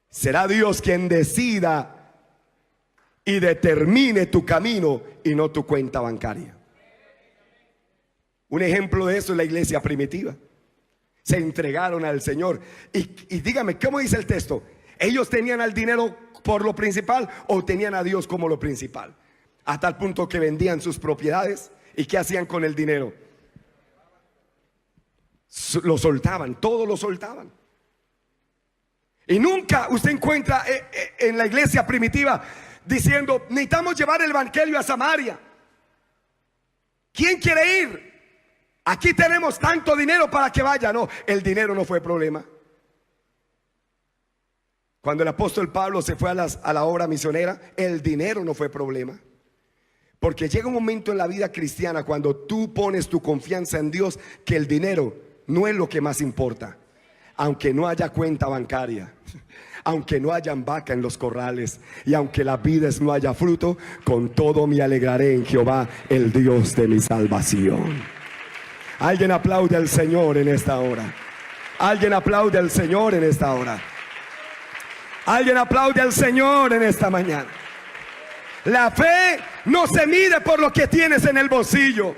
A: Será Dios quien decida y determine tu camino y no tu cuenta bancaria. Un ejemplo de eso es la iglesia primitiva. Se entregaron al Señor. Y dígame, ¿cómo dice el texto? ¿Ellos tenían al dinero por lo principal o tenían a Dios como lo principal? A tal punto que vendían sus propiedades. ¿Y qué hacían con el dinero? Lo soltaban, todo lo soltaban. Y nunca usted encuentra en la iglesia primitiva diciendo necesitamos llevar el evangelio a Samaria. ¿Quién quiere ir? Aquí tenemos tanto dinero para que vaya. No, el dinero no fue problema. Cuando el apóstol Pablo se fue a la obra misionera, el dinero no fue problema. Porque llega un momento en la vida cristiana cuando tú pones tu confianza en Dios, que el dinero no es lo que más importa. Aunque no haya cuenta bancaria, aunque no hayan vaca en los corrales, y aunque las vides no haya fruto, con todo me alegraré en Jehová, el Dios de mi salvación. Alguien aplaude al Señor en esta hora. Alguien aplaude al Señor en esta hora. Alguien aplaude al Señor en esta mañana. La fe no se mide por lo que tienes en el bolsillo.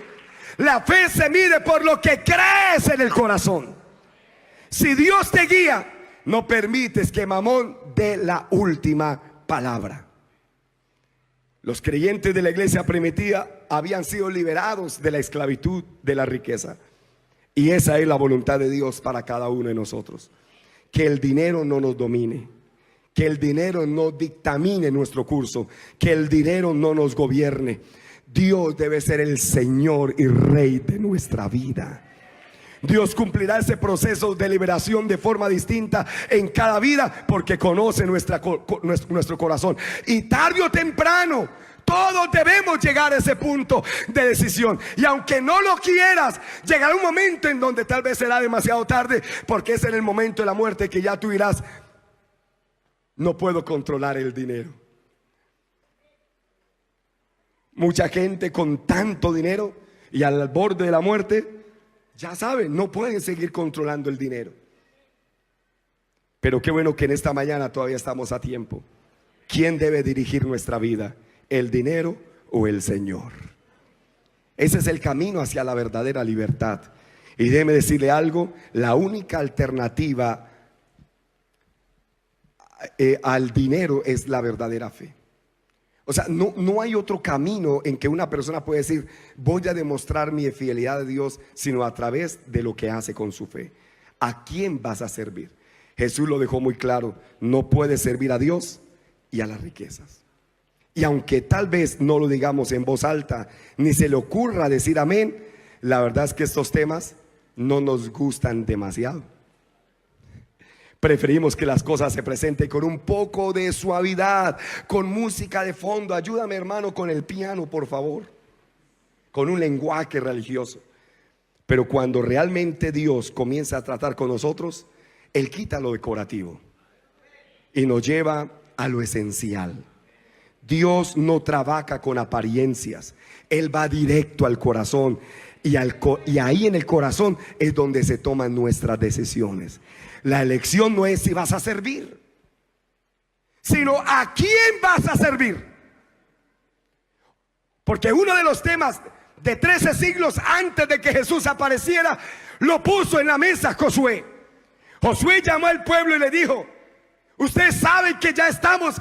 A: La fe se mide por lo que crees en el corazón. Si Dios te guía, no permites que Mamón dé la última palabra. Los creyentes de la iglesia primitiva habían sido liberados de la esclavitud de la riqueza. Y esa es la voluntad de Dios para cada uno de nosotros. Que el dinero no nos domine. Que el dinero no dictamine nuestro curso. Que el dinero no nos gobierne. Dios debe ser el Señor y Rey de nuestra vida. Dios cumplirá ese proceso de liberación de forma distinta en cada vida, porque conoce nuestro corazón. Y tarde o temprano todos debemos llegar a ese punto de decisión. Y aunque no lo quieras, llegará un momento en donde tal vez será demasiado tarde, porque es en el momento de la muerte que ya tú dirás: no puedo controlar el dinero. Mucha gente con tanto dinero y al borde de la muerte, ya saben, no pueden seguir controlando el dinero. Pero qué bueno que en esta mañana todavía estamos a tiempo. ¿Quién debe dirigir nuestra vida? ¿El dinero o el Señor? Ese es el camino hacia la verdadera libertad. Y déjeme decirle algo: la única alternativa al dinero es la verdadera fe. O sea, no hay otro camino en que una persona puede decir voy a demostrar mi fidelidad a Dios, sino a través de lo que hace con su fe. ¿A quién vas a servir? Jesús lo dejó muy claro: no puedes servir a Dios y a las riquezas. Y aunque tal vez no lo digamos en voz alta, ni se le ocurra decir amén, la verdad es que estos temas no nos gustan demasiado. Preferimos que las cosas se presenten con un poco de suavidad, con música de fondo. Ayúdame, hermano, con el piano, por favor. Con un lenguaje religioso. Pero cuando realmente Dios comienza a tratar con nosotros, Él quita lo decorativo y nos lleva a lo esencial. Dios no trabaja con apariencias. Él va directo al corazón. Y ahí en el corazón es donde se toman nuestras decisiones. La elección no es si vas a servir, sino a quién vas a servir. Porque uno de los temas de 13 siglos antes de que Jesús apareciera, lo puso en la mesa Josué. Josué llamó al pueblo y le dijo: ustedes saben que ya estamos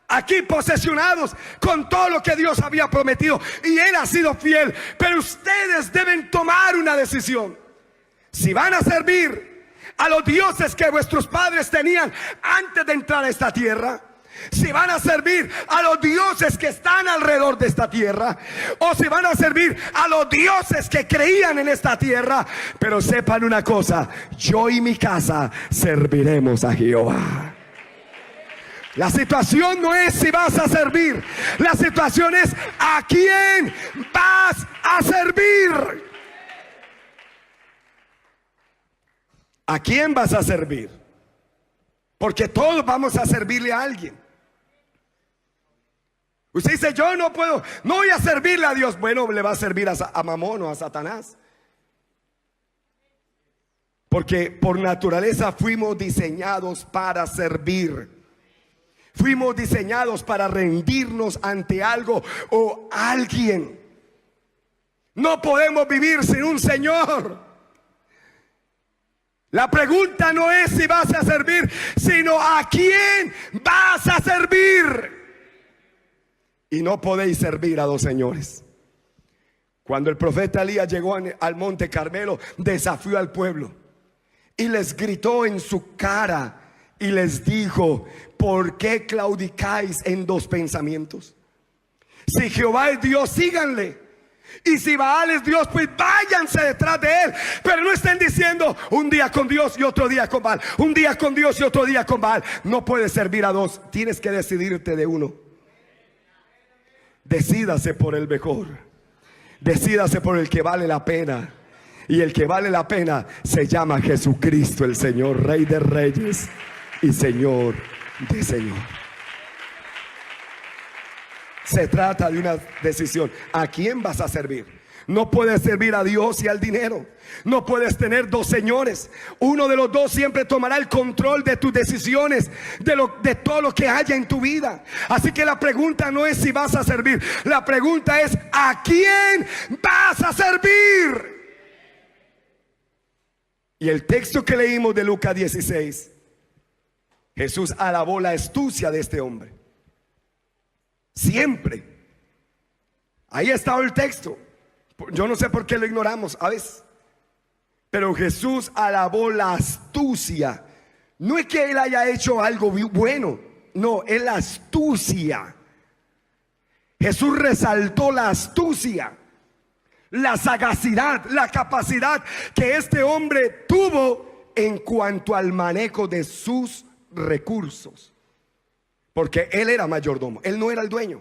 A: aquí posesionados con todo lo que Dios había prometido, y Él ha sido fiel, pero ustedes deben tomar una decisión. Si van a servir a los dioses que vuestros padres tenían antes de entrar a esta tierra, si van a servir a los dioses que están alrededor de esta tierra, o si van a servir a los dioses que creían en esta tierra. Pero sepan una cosa: yo y mi casa serviremos a Jehová. La situación no es si vas a servir, la situación es a quién vas a servir. ¿A quién vas a servir? Porque todos vamos a servirle a alguien. Usted dice: yo no puedo, no voy a servirle a Dios. Bueno, le va a servir a Mamón o a Satanás. Porque por naturaleza fuimos diseñados para servir. Fuimos diseñados para rendirnos ante algo o alguien. No podemos vivir sin un Señor. La pregunta no es si vas a servir, sino a quién vas a servir. Y no podéis servir a dos señores. Cuando el profeta Elías llegó al monte Carmelo, desafió al pueblo y les gritó en su cara y les dijo: ¿por qué claudicáis en dos pensamientos? Si Jehová es Dios, síganle, y si Baal es Dios, pues váyanse detrás de él. Pero no estén diciendo un día con Dios y otro día con Baal, un día con Dios y otro día con Baal. No puedes servir a dos, tienes que decidirte de uno. Decídase por el mejor, decídase por el que vale la pena. Y el que vale la pena se llama Jesucristo, el Señor, Rey de Reyes y Señor de Señor. Se trata de una decisión. ¿A quién vas a servir? No puedes servir a Dios y al dinero. No puedes tener dos señores. Uno de los dos siempre tomará el control de tus decisiones, de todo lo que haya en tu vida. Así que la pregunta no es si vas a servir, la pregunta es: ¿a quién vas a servir? Y el texto que leímos de Lucas 16, Jesús alabó la astucia de este hombre. Siempre. Ahí estaba el texto. Yo no sé por qué lo ignoramos a veces. Pero Jesús alabó la astucia. No es que él haya hecho algo bueno, no, es la astucia. Jesús resaltó la astucia, la sagacidad, la capacidad que este hombre tuvo en cuanto al manejo de sus recursos. Porque él era mayordomo, él no era el dueño,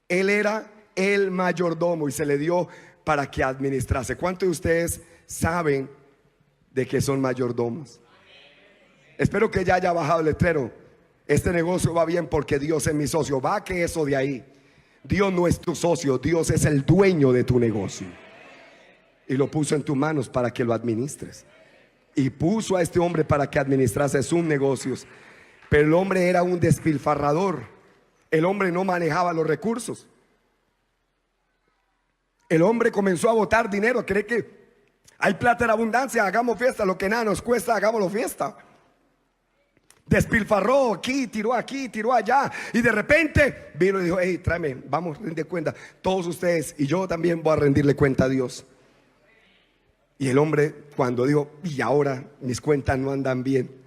A: él era el mayordomo y se le dio para que administrase. ¿Cuántos de ustedes saben de que son mayordomos? Espero que ya haya bajado el letrero: este negocio va bien porque Dios es mi socio. Va que eso de ahí. Dios no es tu socio, Dios es el dueño de tu negocio. Y lo puso en tus manos para que lo administres. Y puso a este hombre para que administrase sus negocios. Pero el hombre era un despilfarrador. El hombre no manejaba los recursos. El hombre comenzó a botar dinero. Cree que hay plata en abundancia, hagamos fiesta. Lo que nada nos cuesta, hagámoslo fiesta. Despilfarró aquí, tiró allá. Y de repente vino y dijo: hey, tráeme, vamos a rendir cuenta. Todos ustedes y yo también voy a rendirle cuenta a Dios. Y el hombre, cuando dijo: y ahora mis cuentas no andan bien,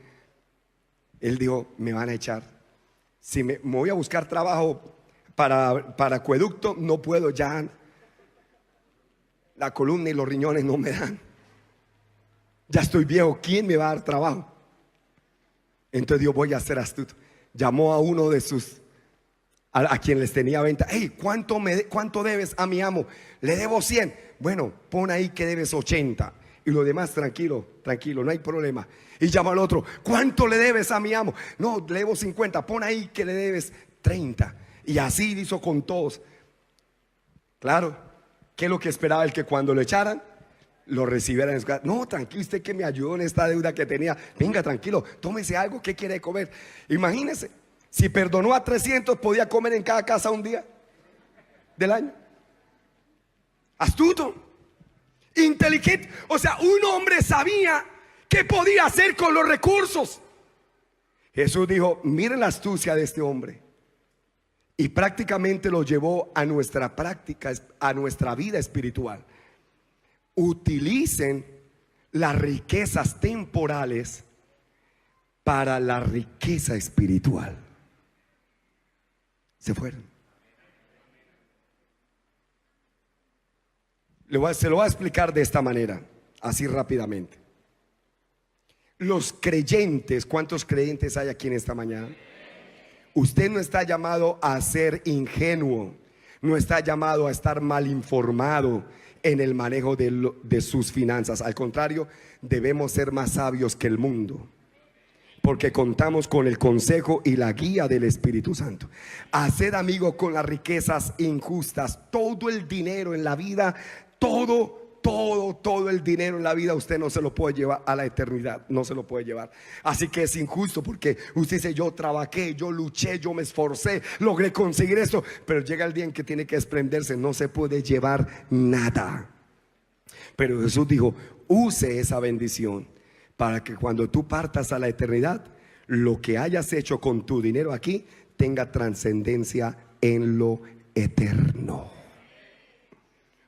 A: él dijo: me van a echar. Si me voy a buscar trabajo para acueducto, no puedo ya. La columna y los riñones no me dan. Ya estoy viejo, ¿quién me va a dar trabajo? Entonces dijo: voy a ser astuto. Llamó a uno de sus, a quien les tenía venta. Hey, ¿cuánto debes a mi amo? Le debo 100. Bueno, pon ahí que debes 80. Y lo demás tranquilo, no hay problema. Y llamó al otro: ¿cuánto le debes a mi amo? No, le debo 50. Pon ahí que le debes 30. Y así hizo con todos. Claro, ¿qué es lo que esperaba el que cuando lo echaran lo recibiera en su casa. No, tranquilo, usted que me ayudó en esta deuda que tenía. Venga, tranquilo, tómese algo, ¿qué quiere comer? Imagínese, si perdonó a 300, podía comer en cada casa un día del año. Astuto, inteligente. O sea, un hombre sabía qué podía hacer con los recursos. Jesús dijo, miren la astucia de este hombre. Y prácticamente lo llevó a nuestra práctica, a nuestra vida espiritual. Utilicen las riquezas temporales para la riqueza espiritual. Se fueron. Se lo voy a explicar de esta manera, así rápidamente. Los creyentes, ¿cuántos creyentes hay aquí en esta mañana? Usted no está llamado a ser ingenuo, no está llamado a estar mal informado en el manejo de sus finanzas. Al contrario, debemos ser más sabios que el mundo, porque contamos con el consejo y la guía del Espíritu Santo. Haced amigos con las riquezas injustas. Todo el dinero en la vida, todo el dinero en la vida usted no se lo puede llevar a la eternidad, no se lo puede llevar. Así que es injusto, porque usted dice, yo trabajé, yo luché, yo me esforcé, logré conseguir esto, pero llega el día en que tiene que desprenderse, no se puede llevar nada. Pero Jesús dijo, use esa bendición para que cuando tú partas a la eternidad, lo que hayas hecho con tu dinero aquí tenga trascendencia en lo eterno.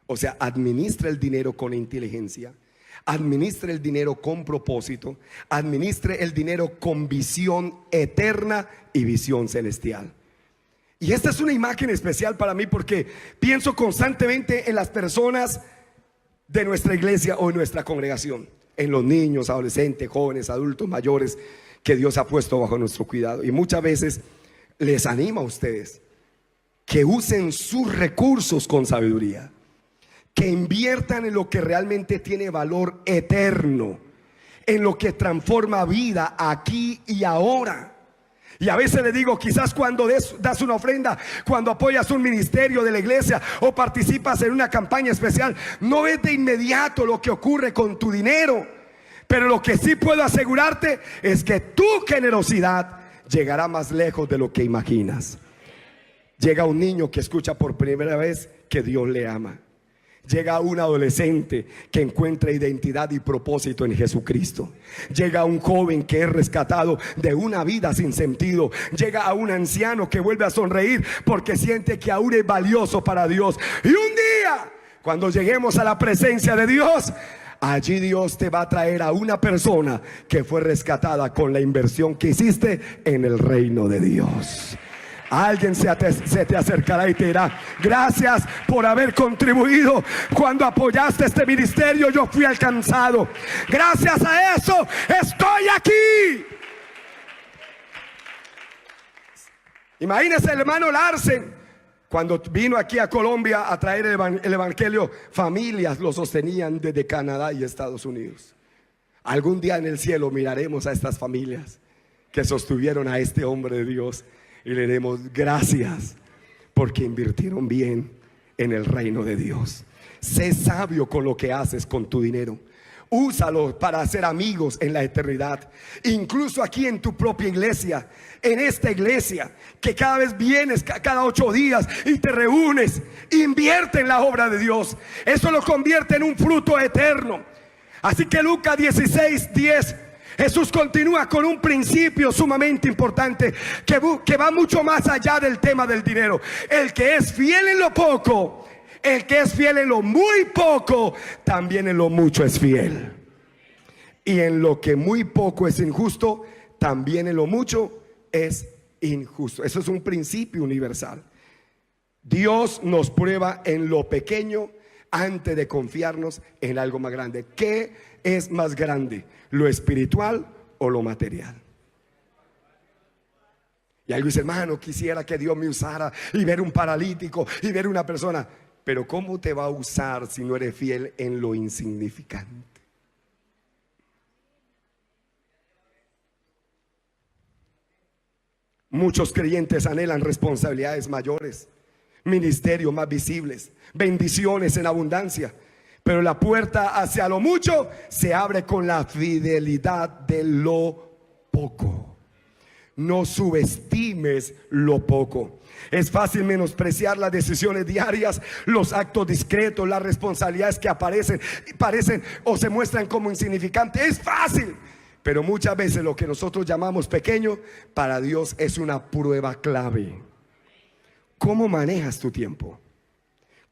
A: O sea, administre el dinero con inteligencia, administre el dinero con propósito, administre el dinero con visión eterna y visión celestial. Y esta es una imagen especial para mí, porque pienso constantemente en las personas de nuestra iglesia o en nuestra congregación, en los niños, adolescentes, jóvenes, adultos, mayores que Dios ha puesto bajo nuestro cuidado. Y muchas veces les animo a ustedes que usen sus recursos con sabiduría, que inviertan en lo que realmente tiene valor eterno, en lo que transforma vida aquí y ahora. Y a veces le digo, quizás cuando das una ofrenda, cuando apoyas un ministerio de la iglesia o participas en una campaña especial, no es de inmediato lo que ocurre con tu dinero, pero lo que sí puedo asegurarte es que tu generosidad llegará más lejos de lo que imaginas. Llega un niño que escucha por primera vez que Dios le ama. Llega un adolescente que encuentra identidad y propósito en Jesucristo. Llega un joven que es rescatado de una vida sin sentido. Llega a un anciano que vuelve a sonreír porque siente que aún es valioso para Dios. Y un día, cuando lleguemos a la presencia de Dios, allí Dios te va a traer a una persona que fue rescatada con la inversión que hiciste en el reino de Dios. Alguien se te acercará y te dirá, gracias por haber contribuido. Cuando apoyaste este ministerio, yo fui alcanzado. Gracias a eso estoy aquí. Imagínese el hermano Larsen, cuando vino aquí a Colombia a traer el evangelio, familias lo sostenían desde Canadá y Estados Unidos. Algún día en el cielo miraremos a estas familias que sostuvieron a este hombre de Dios y le demos gracias porque invirtieron bien en el reino de Dios. Sé sabio con lo que haces con tu dinero. Úsalo para hacer amigos en la eternidad. Incluso aquí en tu propia iglesia, en esta iglesia que cada vez vienes cada 8 días y te reúnes, invierte en la obra de Dios. Eso lo convierte en un fruto eterno. Así que Lucas 16:10, Jesús continúa con un principio sumamente importante que va mucho más allá del tema del dinero. El que es fiel en lo poco, el que es fiel en lo muy poco, también en lo mucho es fiel. Y en lo que muy poco es injusto, también en lo mucho es injusto. Eso es un principio universal. Dios nos prueba en lo pequeño antes de confiarnos en algo más grande. ¿Qué es más grande? ¿Lo espiritual o lo material? Y algo dice, hermano, quisiera que Dios me usara y ver un paralítico y ver una persona. Pero ¿cómo te va a usar si no eres fiel en lo insignificante? Muchos creyentes anhelan responsabilidades mayores, ministerios más visibles, bendiciones en abundancia, pero la puerta hacia lo mucho se abre con la fidelidad de lo poco. No subestimes lo poco. Es fácil menospreciar las decisiones diarias, los actos discretos, las responsabilidades que parecen o se muestran como insignificantes. Es fácil, pero muchas veces lo que nosotros llamamos pequeño, para Dios es una prueba clave. ¿Cómo manejas tu tiempo?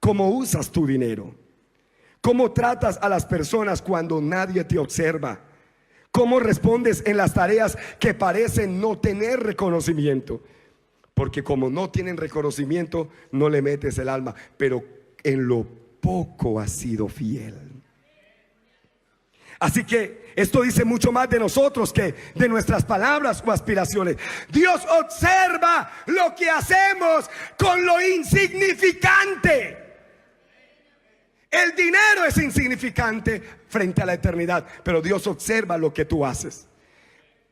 A: ¿Cómo usas tu dinero? ¿Cómo tratas a las personas cuando nadie te observa? ¿Cómo respondes en las tareas que parecen no tener reconocimiento? Porque como no tienen reconocimiento, no le metes el alma, pero en lo poco has sido fiel. Así que esto dice mucho más de nosotros que de nuestras palabras o aspiraciones. Dios observa lo que hacemos con lo insignificante. El dinero es insignificante frente a la eternidad, pero Dios observa lo que tú haces.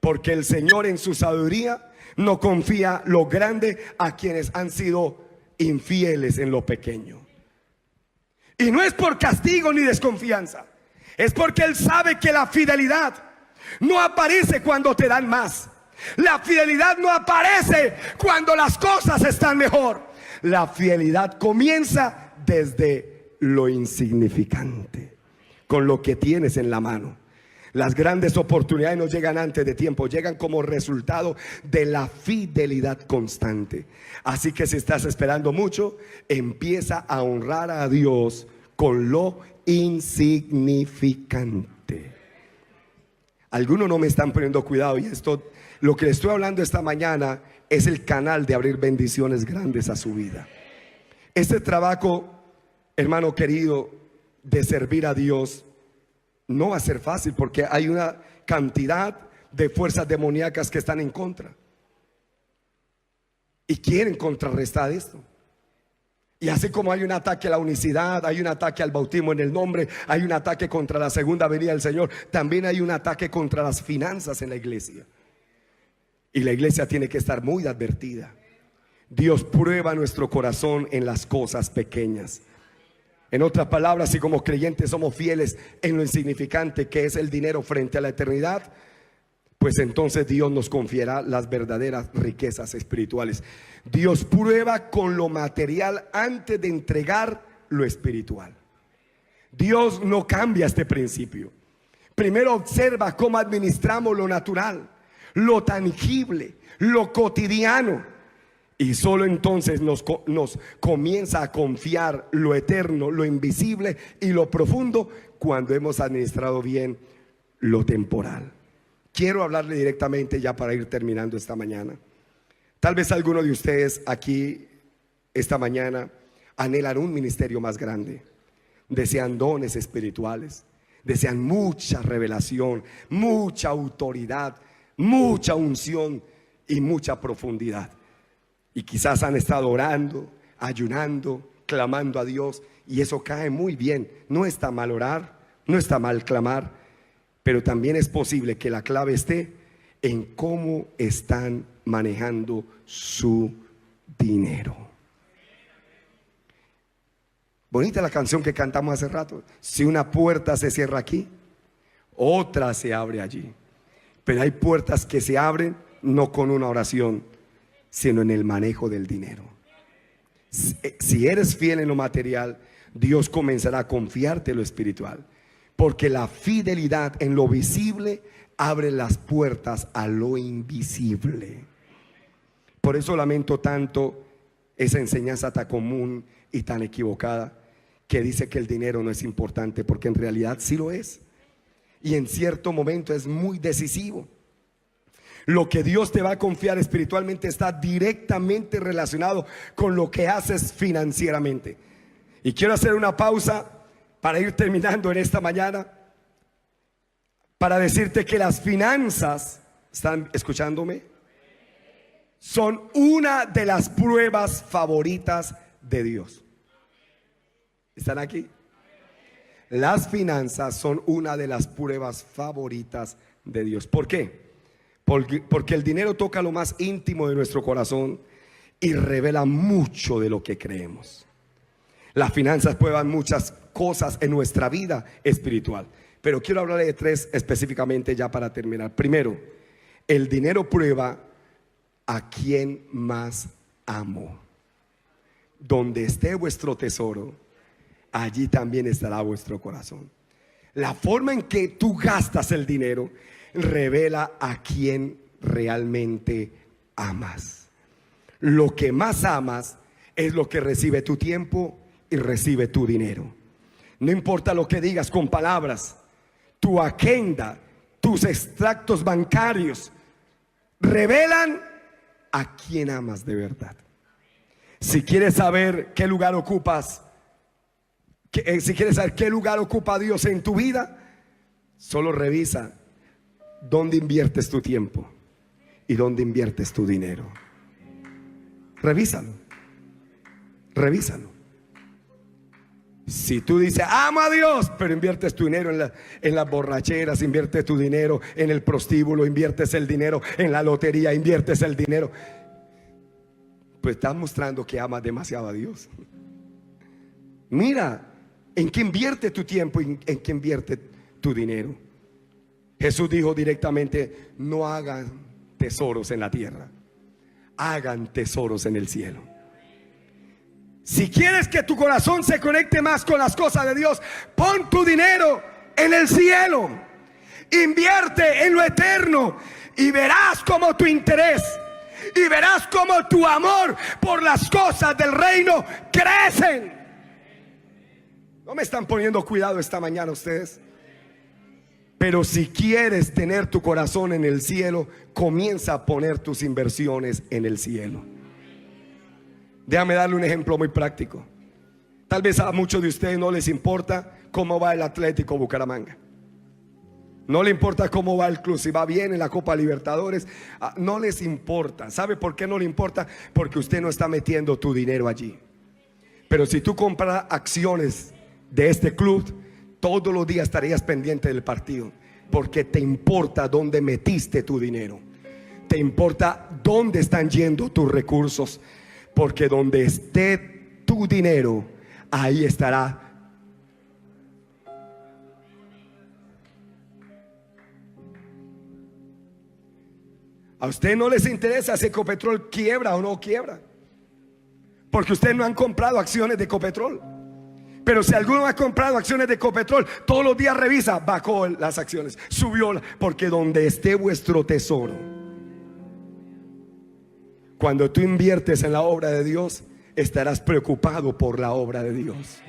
A: Porque el Señor en su sabiduría no confía lo grande a quienes han sido infieles en lo pequeño. Y no es por castigo ni desconfianza, es porque Él sabe que la fidelidad no aparece cuando te dan más. La fidelidad no aparece cuando las cosas están mejor. La fidelidad comienza desde lo insignificante, con lo que tienes en la mano. Las grandes oportunidades no llegan antes de tiempo, llegan como resultado de la fidelidad constante. Así que si estás esperando mucho, empieza a honrar a Dios con lo insignificante. Algunos no me están poniendo cuidado, y esto, lo que les estoy hablando esta mañana, es el canal de abrir bendiciones grandes a su vida. Este trabajo, hermano querido, de servir a Dios no va a ser fácil, porque hay una cantidad de fuerzas demoníacas que están en contra y quieren contrarrestar esto. Y así como hay un ataque a la unicidad, hay un ataque al bautismo en el nombre, hay un ataque contra la segunda venida del Señor, también hay un ataque contra las finanzas en la iglesia. Y la iglesia tiene que estar muy advertida. Dios prueba nuestro corazón en las cosas pequeñas. En otras palabras, si como creyentes somos fieles en lo insignificante que es el dinero frente a la eternidad, pues entonces Dios nos confiará las verdaderas riquezas espirituales. Dios prueba con lo material antes de entregar lo espiritual. Dios no cambia este principio. Primero observa cómo administramos lo natural, lo tangible, lo cotidiano. Y solo entonces nos comienza a confiar lo eterno, lo invisible y lo profundo, cuando hemos administrado bien lo temporal. Quiero hablarle directamente ya para ir terminando esta mañana. Tal vez alguno de ustedes aquí esta mañana anhelan un ministerio más grande, desean dones espirituales, desean mucha revelación, mucha autoridad, mucha unción y mucha profundidad. Y quizás han estado orando, ayunando, clamando a Dios, y eso cae muy bien. No está mal orar, no está mal clamar, pero también es posible que la clave esté en cómo están manejando su dinero. Bonita la canción que cantamos hace rato. Si una puerta se cierra aquí, otra se abre allí. Pero hay puertas que se abren no con una oración, sino en el manejo del dinero. Si eres fiel en lo material, Dios comenzará a confiarte en lo espiritual, porque la fidelidad en lo visible abre las puertas a lo invisible. Por eso lamento tanto esa enseñanza tan común y tan equivocada que dice que el dinero no es importante, porque en realidad sí lo es, y en cierto momento es muy decisivo. Lo que Dios te va a confiar espiritualmente está directamente relacionado con lo que haces financieramente. Y quiero hacer una pausa para ir terminando en esta mañana, para decirte que las finanzas, ¿están escuchándome?, son una de las pruebas favoritas de Dios. ¿Están aquí? Las finanzas son una de las pruebas favoritas de Dios. ¿Por qué? Porque el dinero toca lo más íntimo de nuestro corazón y revela mucho de lo que creemos. Las finanzas prueban muchas cosas en nuestra vida espiritual. Pero quiero hablarle de tres específicamente ya para terminar. Primero, el dinero prueba a quién más amo. Donde esté vuestro tesoro, allí también estará vuestro corazón. La forma en que tú gastas el dinero revela a quién realmente amas. Lo que más amas es lo que recibe tu tiempo y recibe tu dinero. No importa lo que digas con palabras, tu agenda, tus extractos bancarios revelan a quién amas de verdad. Si quieres saber qué lugar ocupas, si quieres saber qué lugar ocupa Dios en tu vida, solo revisa dónde inviertes tu tiempo y dónde inviertes tu dinero. Revísalo. Revísalo. Si tú dices amo a Dios, pero inviertes tu dinero en las borracheras, inviertes tu dinero en el prostíbulo, inviertes el dinero en la lotería, inviertes el dinero, pues estás mostrando que amas demasiado a Dios. Mira en qué invierte tu tiempo y en qué invierte tu dinero. Jesús dijo directamente: no hagan tesoros en la tierra, hagan tesoros en el cielo. Si quieres que tu corazón se conecte más con las cosas de Dios, pon tu dinero en el cielo, invierte en lo eterno, y verás como tu interés y verás como tu amor por las cosas del reino crecen. ¿No me están poniendo cuidado esta mañana ustedes? Pero si quieres tener tu corazón en el cielo, comienza a poner tus inversiones en el cielo. Déjame darle un ejemplo muy práctico. Tal vez a muchos de ustedes no les importa cómo va el Atlético Bucaramanga. No le importa cómo va el club, si va bien en la Copa Libertadores. No les importa. ¿Sabe por qué no le importa? Porque usted no está metiendo tu dinero allí. Pero si tú compras acciones de este club, todos los días estarías pendiente del partido, porque te importa dónde metiste tu dinero. Te importa dónde están yendo tus recursos. Porque donde esté tu dinero, ahí estará. A usted no les interesa si Ecopetrol quiebra o no quiebra, porque ustedes no han comprado acciones de Ecopetrol. Pero si alguno ha comprado acciones de Ecopetrol, todos los días revisa: bajó las acciones, subió, porque donde esté vuestro tesoro. Cuando tú inviertes en la obra de Dios, estarás preocupado por la obra de Dios.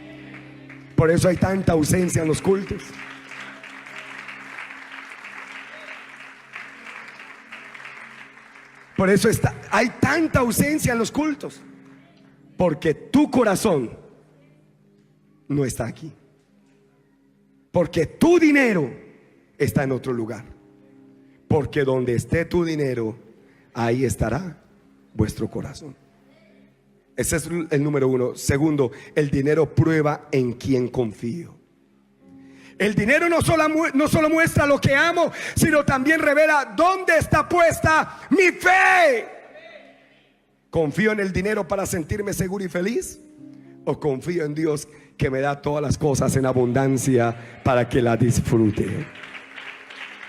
A: Por eso hay tanta ausencia en los cultos. Por eso hay tanta ausencia en los cultos, porque tu corazón no está aquí, porque tu dinero está en otro lugar. Porque donde esté tu dinero, ahí estará vuestro corazón. Ese es el número uno. Segundo, el dinero prueba en quién confío. El dinero no solo muestra lo que amo, sino también revela dónde está puesta mi fe. ¿Confío en el dinero para sentirme seguro y feliz? ¿O confío en Dios que me da todas las cosas en abundancia para que la disfrute?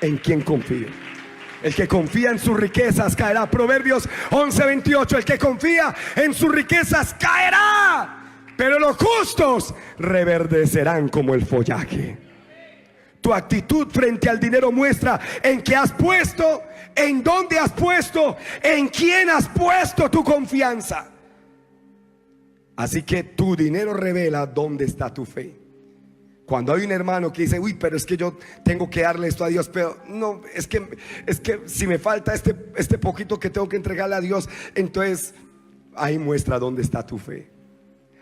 A: ¿En quién confío? El que confía en sus riquezas caerá. Proverbios 11:28. El que confía en sus riquezas caerá, pero los justos reverdecerán como el follaje. Tu actitud frente al dinero muestra en qué has puesto, en dónde has puesto, en quién has puesto tu confianza. Así que tu dinero revela dónde está tu fe. Cuando hay un hermano que dice: uy, pero es que yo tengo que darle esto a Dios, pero no, es que si me falta este poquito que tengo que entregarle a Dios, entonces ahí muestra dónde está tu fe.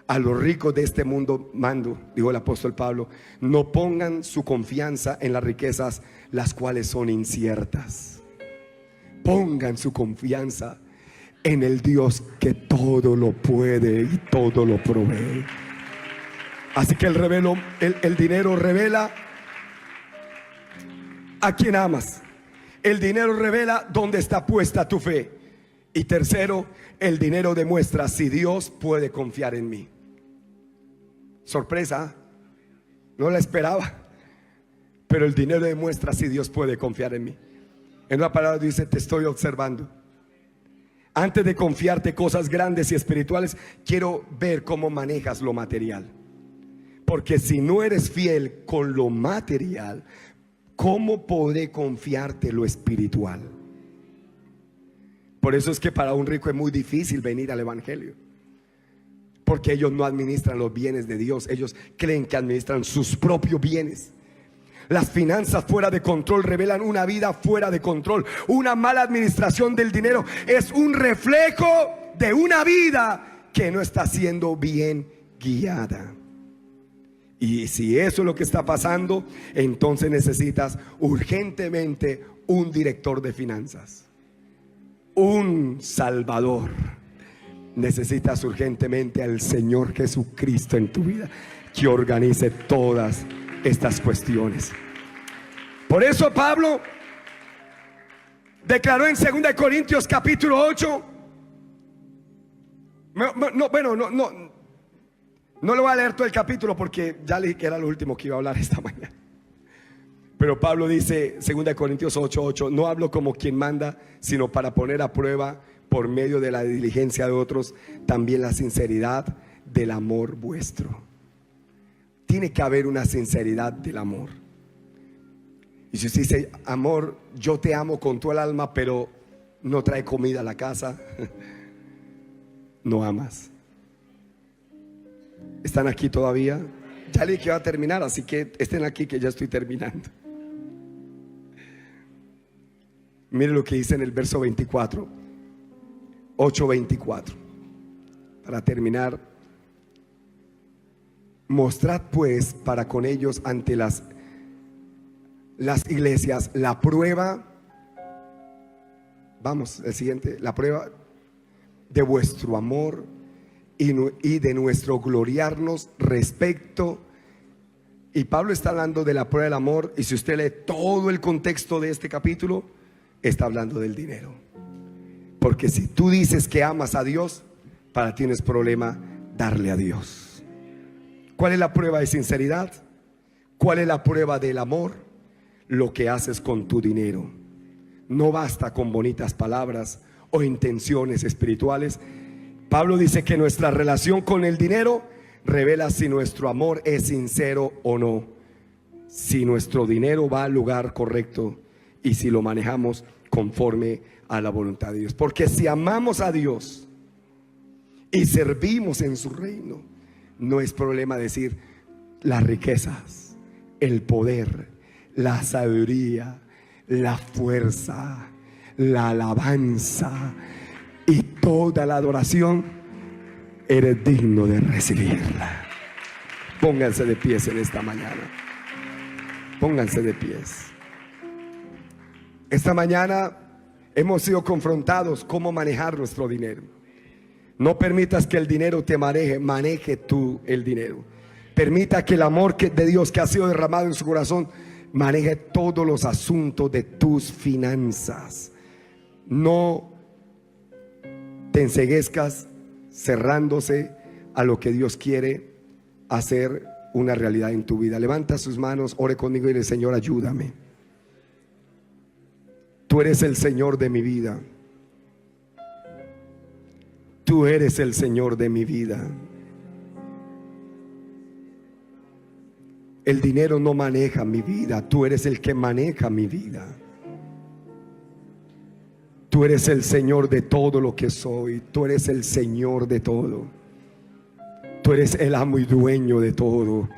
A: A los ricos de este mundo mando, dijo el apóstol Pablo: no pongan su confianza en las riquezas, las cuales son inciertas. Pongan su confianza en el Dios que todo lo puede y todo lo provee. Así que el dinero revela a quién amas. El dinero revela dónde está puesta tu fe. Y tercero, el dinero demuestra si Dios puede confiar en mí. Sorpresa. No la esperaba. Pero el dinero demuestra si Dios puede confiar en mí. En una palabra dice: te estoy observando. Antes de confiarte cosas grandes y espirituales, quiero ver cómo manejas lo material. Porque si no eres fiel con lo material, ¿cómo podré confiarte lo espiritual? Por eso es que para un rico es muy difícil venir al evangelio, porque ellos no administran los bienes de Dios. Ellos creen que administran sus propios bienes. Las finanzas fuera de control revelan una vida fuera de control. Una mala administración del dinero es un reflejo de una vida que no está siendo bien guiada. Y si eso es lo que está pasando, entonces necesitas urgentemente un director de finanzas, un salvador. Necesitas urgentemente al Señor Jesucristo en tu vida, que organice todas estas cuestiones. Por eso Pablo declaró en 2 Corintios capítulo 8. No le voy a leer todo el capítulo porque ya le dije que era lo último que iba a hablar esta mañana. Pero Pablo dice, 2 Corintios 8:8: no hablo como quien manda, sino para poner a prueba por medio de la diligencia de otros también la sinceridad del amor vuestro. Tiene que haber una sinceridad del amor. Y si usted dice: amor, yo te amo con todo el alma, pero no trae comida a la casa, no amas. ¿Están aquí todavía? Ya le dije que iba a terminar, así que estén aquí, que ya estoy terminando. Mire lo que dice en el verso 24, 8:24, para terminar. Mostrad pues para con ellos ante las iglesias la prueba, vamos, el siguiente, la prueba de vuestro amor y de nuestro gloriarnos respecto. Y Pablo está hablando de la prueba del amor, y si usted lee todo el contexto de este capítulo, está hablando del dinero. Porque si tú dices que amas a Dios, para ti no es problema darle a Dios. ¿Cuál es la prueba de sinceridad? ¿Cuál es la prueba del amor? Lo que haces con tu dinero. No basta con bonitas palabras o intenciones espirituales. Pablo dice que nuestra relación con el dinero revela si nuestro amor es sincero o no, si nuestro dinero va al lugar correcto y si lo manejamos conforme a la voluntad de Dios. Porque si amamos a Dios y servimos en su reino, no es problema decir las riquezas, el poder, la sabiduría, la fuerza, la alabanza y toda la adoración, eres digno de recibirla. Pónganse de pies en esta mañana. Pónganse de pies. Esta mañana hemos sido confrontados cómo manejar nuestro dinero. No permitas que el dinero te maneje, maneje tú el dinero. Permita que el amor de Dios que ha sido derramado en su corazón maneje todos los asuntos de tus finanzas. No te enceguezcas cerrándose a lo que Dios quiere hacer una realidad en tu vida. Levanta sus manos, ore conmigo y dile: Señor, ayúdame. Tú eres el Señor de mi vida. Tú eres el Señor de mi vida. El dinero no maneja mi vida. Tú eres el que maneja mi vida. Tú eres el Señor de todo lo que soy. Tú eres el Señor de todo. Tú eres el amo y dueño de todo.